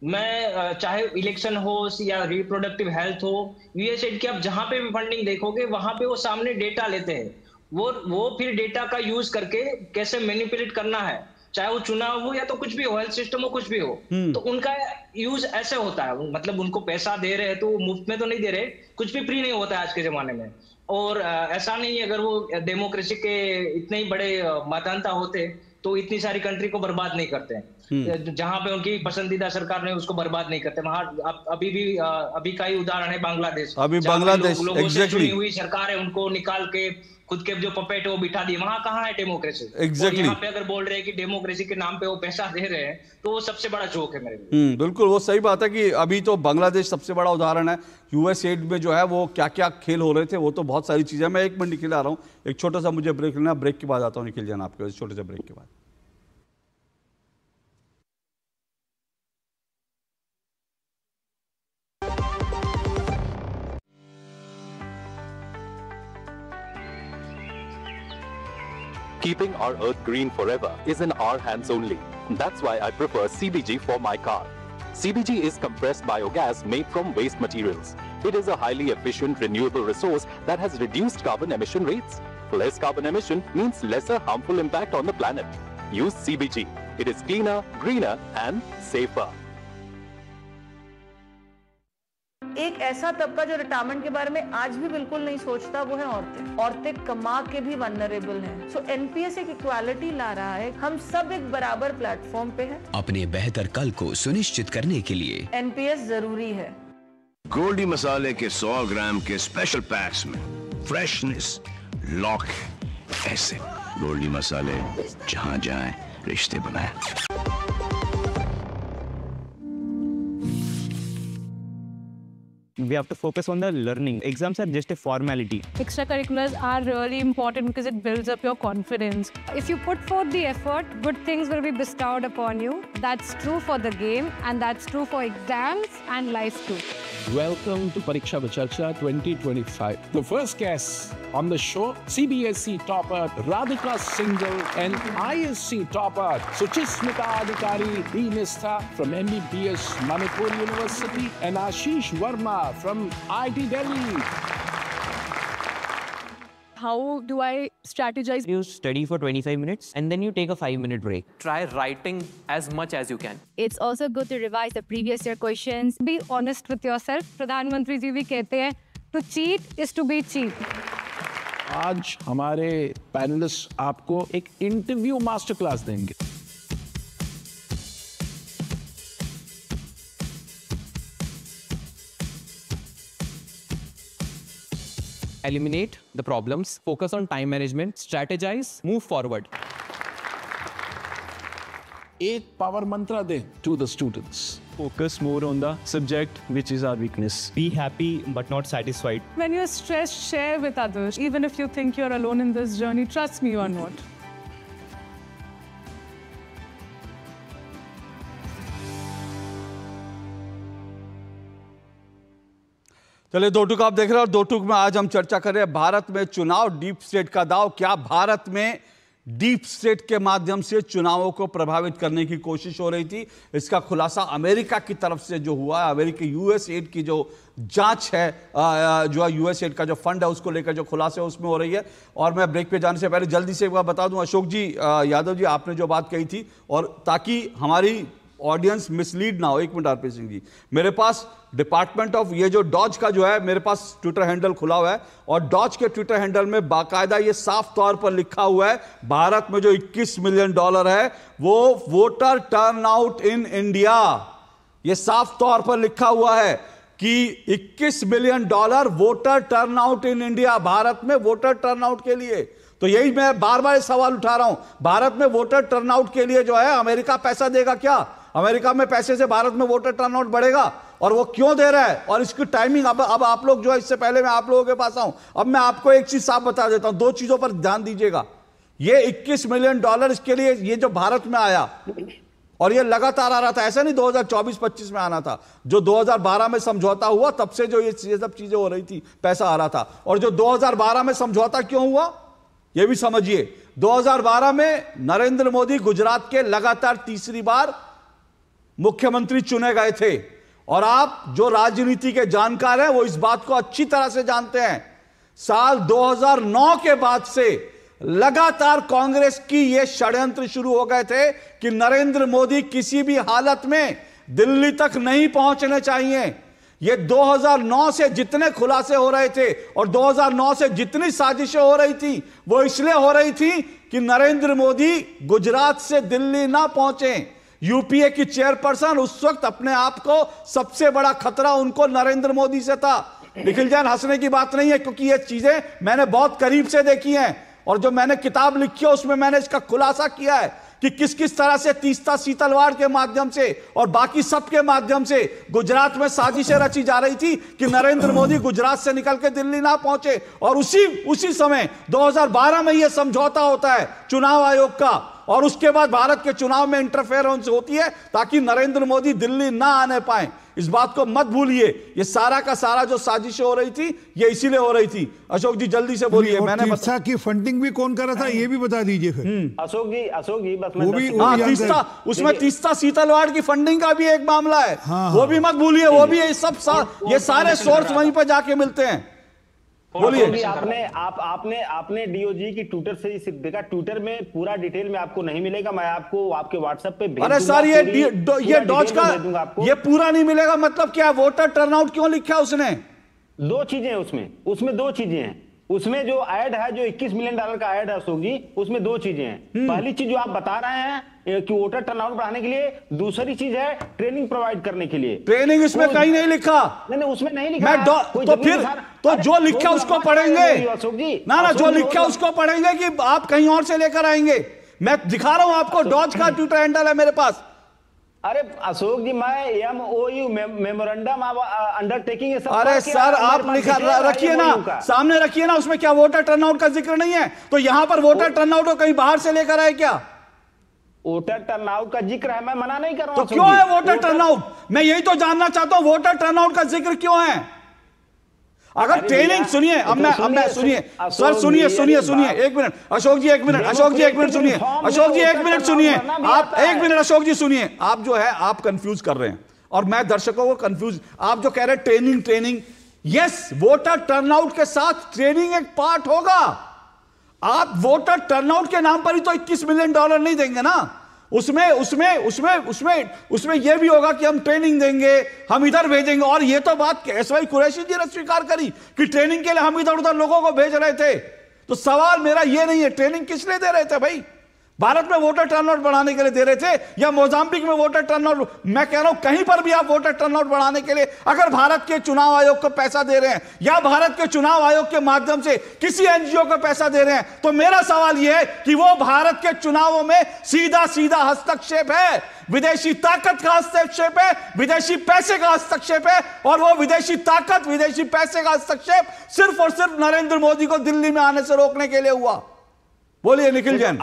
मैं चाहे इलेक्शन हो या रिप्रोडक्टिव हेल्थ हो, यूएस एड की आप जहां पे भी फंडिंग देखोगे वहां पे वो सामने डेटा लेते हैं, वो फिर डेटा का यूज करके कैसे मैनिपुलेट करना है चाहे वो चुनाव हो या तो कुछ भी हो, हेल्थ सिस्टम हो, कुछ भी हो, तो उनका यूज ऐसे होता है, मतलब उनको पैसा दे रहे हैं तो मुफ्त में तो नहीं दे रहे, कुछ भी फ्री नहीं होता है आज के जमाने में। और ऐसा नहीं है, अगर वो डेमोक्रेसी के इतने ही बड़े मतदाता होते तो इतनी सारी कंट्री को बर्बाद नहीं करते। जहां पे उनकी पसंदीदा सरकार ने उसको बर्बाद नहीं करते। वहां अभी का ही उदाहरण है बांग्लादेश। अभी बांग्लादेश लोगों से चुनी हुई सरकार है, उनको निकाल के खुद के जो पपेट है वो बिठा दिए। वहां कहाँ है डेमोक्रेसी? एग्जैक्टली। यहाँ पे अगर बोल रहे हैं कि डेमोक्रेसी के नाम पे वो पैसा दे रहे हैं तो वो सबसे बड़ा जोक है मेरे लिए। बिल्कुल, वो सही बात है कि अभी तो बांग्लादेश सबसे बड़ा उदाहरण है। यूएसएड में जो है वो क्या क्या खेल हो रहे थे, वो तो बहुत सारी चीजें। मैं 1 मिनट निकल आ रहा हूँ, एक छोटा सा मुझे ब्रेक लेना, ब्रेक के बाद आता हूँ, निकल जाना आपके छोटे से ब्रेक के बाद। Keeping our earth green forever is in our hands only. That's why I prefer CBG for my car. CBG is compressed biogas made from waste materials. It is a highly efficient renewable resource that has reduced carbon emission rates. Less carbon emission means lesser harmful impact on the planet. Use CBG. It is cleaner, greener and safer. एक ऐसा तबका जो retirement के बारे में आज भी बिल्कुल नहीं सोचता, वो है औरतें। औरतें कमा के भी वल्नरेबल हैं। सो एनपीएस एक इक्वालिटी ला रहा है, हम सब एक बराबर प्लेटफॉर्म पे हैं। अपने बेहतर कल को सुनिश्चित करने के लिए एनपीएस जरूरी है। गोल्डी मसाले के 100 ग्राम के स्पेशल पैक्स में फ्रेशनेस, लॉक, एसिड। गोल्डी मसाले, जहां जाएं रिश्ते बनाएं। We have to focus on the learning. Exams are just a formality. Extracurriculars are really important because it builds up your confidence. If you put forth the effort, good things will be bestowed upon you. That's true for the game and that's true for exams and life too. Welcome to Pariksha Pe Charcha 2025. The first guests on the show, CBSE topper Radhika Singhal and ISC topper Suchismita Adhikari Nistha from MBBS Manipur University and Ashish Verma from IIT Delhi. How do I strategize? You study for 25 minutes and then you take a 5-minute break. Try writing as much as you can. It's also good to revise the previous year questions. Be honest with yourself. प्रधानमंत्री जी भी कहते हैं, to cheat is to be cheap. आज हमारे panelist आपको एक interview master class देंगे। Eliminate the problems, focus on time management, strategize, move forward. एक पावर मंत्र दें to the students. Focus more on the subject, which is our weakness. Be happy but not satisfied. When you're stressed, share with others. Even if you think you're alone in this journey, trust me, you are not. चलिए, दो टूक आप देख रहे हैं और दो टूक में आज हम चर्चा कर रहे हैं भारत में चुनाव, डीप स्टेट का दांव। क्या भारत में डीप स्टेट के माध्यम से चुनावों को प्रभावित करने की कोशिश हो रही थी? इसका खुलासा अमेरिका की तरफ से जो हुआ है, अमेरिकी यूएसएड की जो जांच है, जो है यूएसएड का जो फंड है उसको लेकर जो खुलासे उसमें हो रही है। और मैं ब्रेक पे जाने से पहले जल्दी से एक बार बता दूं, अशोक जी, यादव जी, आपने जो बात कही थी, और ताकि हमारी ऑडियंस मिसलीड ना हो, 1 मिनट आरपी सिंह जी, मेरे पास डिपार्टमेंट ऑफ ये जो डॉज का जो है, मेरे पास ट्विटर हैंडल खुला हुआ है और डॉज के ट्विटर हैंडल में बाकायदा ये साफ तौर पर लिखा हुआ है, भारत में जो $21 मिलियन है वो वोटर टर्नआउट इन इंडिया। ये साफ तौर पर लिखा हुआ है कि $21 million voter turnout in India, Bharat में वोटर टर्नआउट के लिए। तो यही मैं बार बार सवाल उठा रहा हूं, भारत में वोटर टर्नआउट के लिए जो है अमेरिका पैसा देगा क्या? अमेरिका में पैसे से भारत में वोटर टर्नआउट बढ़ेगा? और वो क्यों दे रहा है और इसकी टाइमिंग? अब आप लोग जो है, इससे पहले मैं आप लोगों के पास आऊं, अब मैं आपको एक चीज साफ बता देता हूं, 2 चीजों पर ध्यान दीजिएगा। ये $21 मिलियन इसके लिए, ये जो भारत में आया और ये लगातार आ रहा था, ऐसा नहीं 2024-25 में आना था, जो 2012 में समझौता हुआ तब से जो ये सब चीजें हो रही थी, पैसा आ रहा था। और जो 2012 में समझौता क्यों हुआ ये भी समझिए। 2012 में नरेंद्र मोदी गुजरात के लगातार तीसरी बार मुख्यमंत्री चुने गए थे और आप जो राजनीति के जानकार हैं वो इस बात को अच्छी तरह से जानते हैं, साल 2009 के बाद से लगातार कांग्रेस की ये षड्यंत्र शुरू हो गए थे कि नरेंद्र मोदी किसी भी हालत में दिल्ली तक नहीं पहुंचने चाहिए। ये 2009 से जितने खुलासे हो रहे थे और 2009 से जितनी साजिशें हो रही थी वो इसलिए हो रही थी कि नरेंद्र मोदी गुजरात से दिल्ली ना पहुंचे। यूपीए की चेयरपर्सन उस वक्त अपने आप को सबसे बड़ा खतरा उनको नरेंद्र मोदी से था। निखिल जैन, हंसने की बात नहीं है, क्योंकि ये चीजें मैंने बहुत करीब से देखी हैं और जो मैंने किताब लिखी है उसमें मैंने इसका खुलासा किया है कि किस किस तरह से तीस्ता सीतलवाड़ के माध्यम से और बाकी सब के माध्यम से गुजरात में साजिशें रची जा रही थी कि नरेंद्र मोदी गुजरात से निकल के दिल्ली ना पहुंचे। और उसी समय 2012 में यह समझौता होता है चुनाव आयोग का और उसके बाद भारत के चुनाव में इंटरफेरेंस होती है ताकि नरेंद्र मोदी दिल्ली ना आने पाए। इस बात को मत भूलिए, ये सारा का सारा जो साजिशें हो रही थी ये इसीलिए हो रही थी। अशोक जी जल्दी से बोलिए। मैंने तीस्ता की फंडिंग भी कौन कर रहा था ये भी बता दीजिए फिर। अशोक जी बस वो भी तीस्ता, उसमें तीस्ता सीतलवाड़ की फंडिंग का भी एक मामला है। वो भी मत भूलिए, वो भी ये सारे सोर्स वहीं पर जाके मिलते हैं। बोलिए। आपने डीओजी की ट्विटर से देखा, ट्विटर में पूरा डिटेल में आपको नहीं मिलेगा, मैं आपको आपके व्हाट्सएप पे भेज दूंगा। अरे सर ये डॉज का ये पूरा नहीं मिलेगा मतलब क्या? वोटर टर्नआउट क्यों लिखा है उसने? दो चीजें हैं उसमें दो चीजें हैं। उसमें जो ऐड है, जो $21 मिलियन का ऐड है अशोक जी, उसमें दो चीजें हैं। पहली चीज जो आप बता रहे हैं कि वोटर टर्नआउट बढ़ाने के लिए, दूसरी चीज है ट्रेनिंग प्रोवाइड करने के लिए। ट्रेनिंग इसमें कहीं नहीं लिखा। नहीं उसमें नहीं लिखा। तो फिर तो जो लिखा उसको पढ़ेंगे ना, जो लिखा उसको पढ़ेंगे कि आप कहीं और से लेकर आएंगे? मैं दिखा रहा हूं आपको, डॉज का ट्विटर हैंडल है मेरे पास। अरे अशोक जी, मैं MOU मेमोरेंडम अंडरटेकिंग ये सब। अरे सर आप लिखा रखिए ना, सामने रखिए ना, उसमें क्या वोटर टर्नआउट का जिक्र नहीं है? तो यहां पर वोटर टर्नआउट को कहीं बाहर से लेकर आए क्या? वोटर टर्नआउट का जिक्र है, मैं मना नहीं कर रहा हूं। तो क्यों है वोटर टर्नआउट? मैं यही तो जानना चाहता हूं, वोटर टर्नआउट का जिक्र क्यों है? अगर ट्रेनिंग सुनिए, अब मैं सुनिए सर, सुनिए एक मिनट अशोक जी, एक मिनट अशोक जी, एक मिनट सुनिए अशोक जी, एक मिनट सुनिए आप, एक मिनट अशोक जी सुनिए। आप जो है आप कंफ्यूज कर रहे हैं और मैं दर्शकों को कंफ्यूज। आप जो कह रहे हैं ट्रेनिंग, यस, वोटर टर्नआउट के साथ ट्रेनिंग एक पार्ट होगा। आप वोटर टर्नआउट के नाम पर ही तो $21 मिलियन नहीं देंगे ना। उसमें यह भी होगा कि हम ट्रेनिंग देंगे, हम इधर भेजेंगे। और यह तो बात एसवाई कुरैशी जी ने स्वीकार करी कि ट्रेनिंग के लिए हम इधर उधर लोगों को भेज रहे थे। तो सवाल मेरा यह नहीं है ट्रेनिंग किस लिए दे रहे थे भाई? भारत में वोटर टर्नआउट बढ़ाने के लिए दे रहे थे या मोजाम्बिक में वोटर टर्नआउट? मैं कह रहा हूं कहीं पर भी आप वोटर टर्नआउट बढ़ाने के लिए अगर भारत के चुनाव आयोग को पैसा दे रहे हैं या भारत के चुनाव आयोग के माध्यम से किसी एनजीओ को पैसा दे रहे हैं, तो मेरा सवाल यह है कि वो भारत के चुनावों में सीधा सीधा हस्तक्षेप है, विदेशी ताकत का हस्तक्षेप है, विदेशी पैसे का हस्तक्षेप है। और वो विदेशी ताकत, विदेशी पैसे का हस्तक्षेप सिर्फ और सिर्फ नरेंद्र मोदी को दिल्ली में आने से रोकने के लिए हुआ। बोलिए निखिल जैन।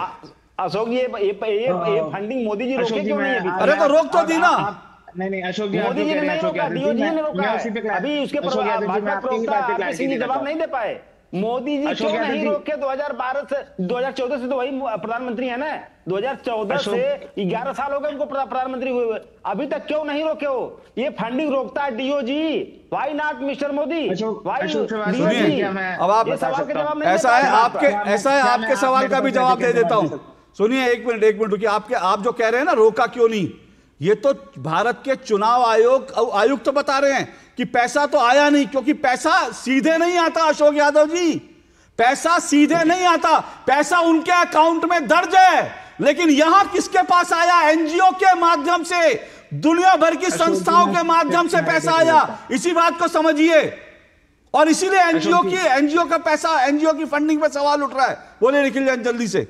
अशोक जी, ये फंडिंग मोदी जी रोके क्यों नहीं? अरे तो रोक तो दी ना। नहीं अशोक जी, मोदी जी ने नहीं रोका, डीओजी ने रोका है। अभी उसके जवाब नहीं दे पाए। मोदी जी क्यों नहीं रोके? 2014 से तो वही प्रधानमंत्री है ना। 2014 से 11 साल हो गए उनको प्रधानमंत्री हुए, अभी तक क्यों नहीं रोके हो? ये फंडिंग रोकता है DOG. Why not mister Modi? अब आप ऐसा है आपके सवाल का भी जवाब दे देता हूं। सुनिए एक मिनट रुकिए। आप जो कह रहे हैं ना रोका क्यों नहीं, ये तो भारत के चुनाव आयुक्त बता रहे हैं कि पैसा तो आया नहीं, क्योंकि पैसा सीधे नहीं आता अशोक यादव जी, पैसा सीधे नहीं आता, पैसा उनके अकाउंट में दर्ज है। लेकिन यहां किसके पास आया? एनजीओ के माध्यम से, दुनिया भर की संस्थाओं के माध्यम से पैसा आया। इसी बात को समझिए और इसीलिए एनजीओ का पैसा, एनजीओ की फंडिंग पर सवाल उठ रहा है। बोले निखिल जैन जल्दी से।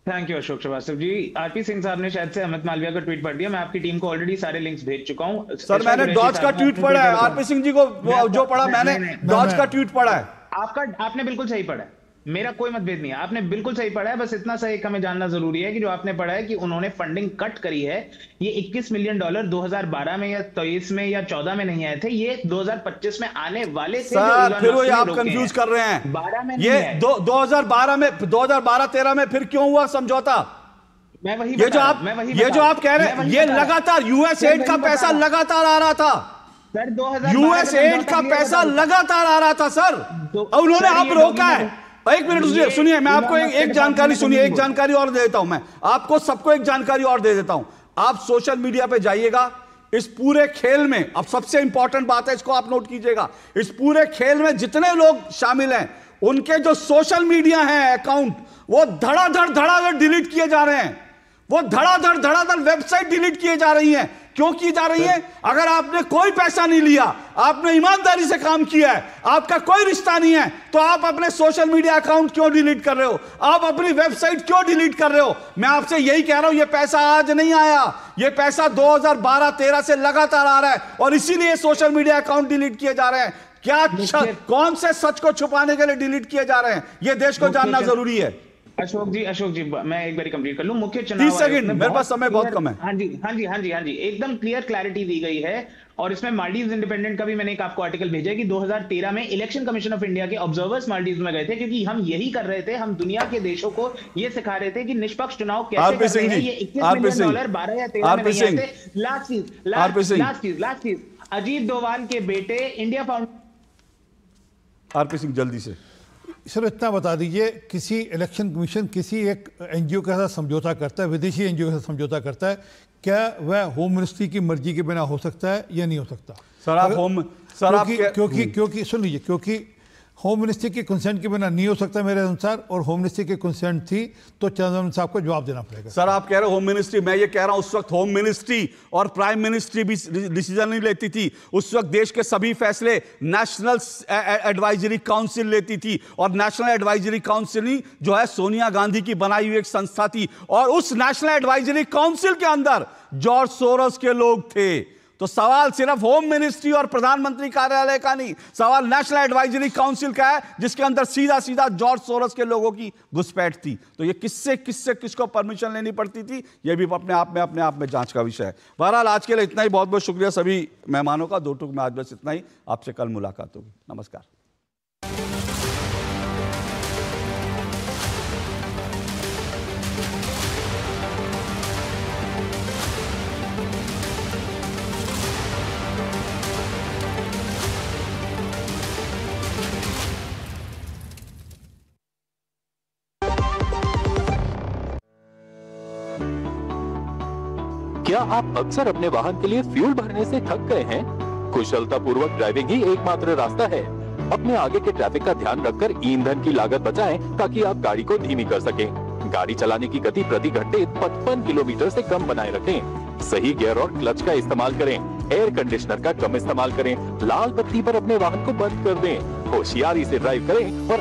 Thank you Ashok Srivastava ji. RP Singh साहब ने शायद से अमित मालविया का ट्वीट पढ़ दिया। मैं आपकी टीम को ऑलरेडी सारे लिंक्स भेज चुका हूं। सर मैंने डॉज का ट्वीट पढ़ा है, आरपी सिंह जी को जो पढ़ा मैंने डॉज का ट्वीट पढ़ा है। आपने बिल्कुल सही पढ़ा है, मेरा कोई मतभेद नहीं है, आपने बिल्कुल सही पढ़ा है। बस इतना सा एक हमें जानना जरूरी है कि जो आपने पढ़ा है कि उन्होंने फंडिंग कट करी है, ये $21 मिलियन 2012 में या 23 में या 14 में नहीं आए थे, ये 2025 में आने वाले थे। सर फिर वही आप कंफ्यूज कर रहे हैं। 12 में ये 2012-13 में फिर क्यों हुआ समझौता? ये जो आप कह रहे हैं, ये लगातार यूएस एड का पैसा लगातार आ रहा था सर। यूएस एड का पैसा लगातार आ रहा था सर, और उन्होंने अब रोका है। एक मिनट सुनिए, मैं आपको एक जानकारी सुनिए, एक जानकारी और दे देता हूं। मैं आपको सबको एक जानकारी और दे देता हूं। आप सोशल मीडिया पे जाइएगा, इस पूरे खेल में, अब सबसे इंपॉर्टेंट बात है, इसको आप नोट कीजिएगा, इस पूरे खेल में जितने लोग शामिल हैं, उनके जो सोशल मीडिया हैं अकाउंट, वो धड़ाधड़ डिलीट किए जा रहे हैं। वो धड़ाधड़ वेबसाइट डिलीट किए जा रही हैं। क्यों की जा रही है? अगर आपने कोई पैसा नहीं लिया, आपने ईमानदारी से काम किया है, आपका कोई रिश्ता नहीं है, तो आप अपने सोशल मीडिया अकाउंट क्यों डिलीट कर रहे हो? आप अपनी वेबसाइट क्यों डिलीट कर रहे हो? मैं आपसे यही कह रहा हूं, यह पैसा आज नहीं आया, यह पैसा 2012-13 से लगातार आ रहा है, और इसीलिए सोशल मीडिया अकाउंट डिलीट किए जा रहे हैं। क्या कौन से सच को छुपाने के लिए डिलीट किए जा रहे हैं? यह देश को जानना जरूरी है। अशोक जी, मैं एक बार कंप्लीट कर लूं। मुख्य चुनाव 30 सेकंड, मेरे पास समय बहुत कम है। हाँ जी, एकदम क्लियर क्लैरिटी दी गई है। और इसमें मालदीव इंडिपेंडेंट का भी मैंने एक आपको आर्टिकल भेजा है कि 2013 में इलेक्शन कमीशन ऑफ इंडिया के ऑब्जर्वर्स मालदीव में गए थे, क्योंकि हम यही कर रहे थे, हम दुनिया के देशों को ये सिखा रहे थे कि निष्पक्ष चुनाव कैसे करते हैं। ये $21 मिलियन 12 या 13 में नहीं आते। लास्ट चीज, अजीत डोभाल के बेटे इंडिया फाउंडेशन। आरपी सिंह जल्दी से सर इतना बता दीजिए, किसी इलेक्शन कमीशन किसी एक एनजीओ के साथ समझौता करता है, विदेशी एनजीओ के साथ समझौता करता है, क्या वह होम मिनिस्ट्री की मर्जी के बिना हो सकता है या नहीं हो सकता? क्योंकि सुन लीजिए, क्योंकि होम मिनिस्ट्री के कंसेंट के बिना नहीं हो सकता मेरे अनुसार, और होम मिनिस्ट्री के कंसेंट थी तो चंद्रबाबू साहब को जवाब देना पड़ेगा। सर आप कह रहे हो होम मिनिस्ट्री, मैं ये कह रहा हूं उस वक्त होम मिनिस्ट्री और प्राइम मिनिस्ट्री भी डिसीजन नहीं लेती थी। उस वक्त देश के सभी फैसले नेशनल एडवाइजरी काउंसिल लेती थी, और नेशनल एडवाइजरी काउंसिल जो है सोनिया गांधी की बनाई हुई एक संस्था थी, और उस नेशनल एडवाइजरी काउंसिल के अंदर जॉर्ज सोरोस के लोग थे। तो सवाल सिर्फ होम मिनिस्ट्री और प्रधानमंत्री कार्यालय का नहीं, सवाल नेशनल एडवाइजरी काउंसिल का है, जिसके अंदर सीधा जॉर्ज सोरोस के लोगों की घुसपैठ थी। तो ये किसको परमिशन लेनी पड़ती थी, ये भी अपने आप में जांच का विषय है। बहरहाल आज के लिए इतना ही, बहुत बहुत शुक्रिया सभी मेहमानों का। 2 टूक में आज बस इतना ही, आपसे कल मुलाकात होगी। नमस्कार। क्या आप अक्सर अपने वाहन के लिए फ्यूल भरने से थक गए हैं? कुशलतापूर्वक ड्राइविंग ही एकमात्र रास्ता है। अपने आगे के ट्रैफिक का ध्यान रखकर ईंधन की लागत बचाएं, ताकि आप गाड़ी को धीमी कर सकें। गाड़ी चलाने की गति प्रति घंटे 55 किलोमीटर से कम बनाए रखें। सही गियर और क्लच का इस्तेमाल करें। एयर कंडीशनर का कम इस्तेमाल करें। लाल बत्ती पर अपने वाहन को बंद कर दें। होशियारी से ड्राइव करें और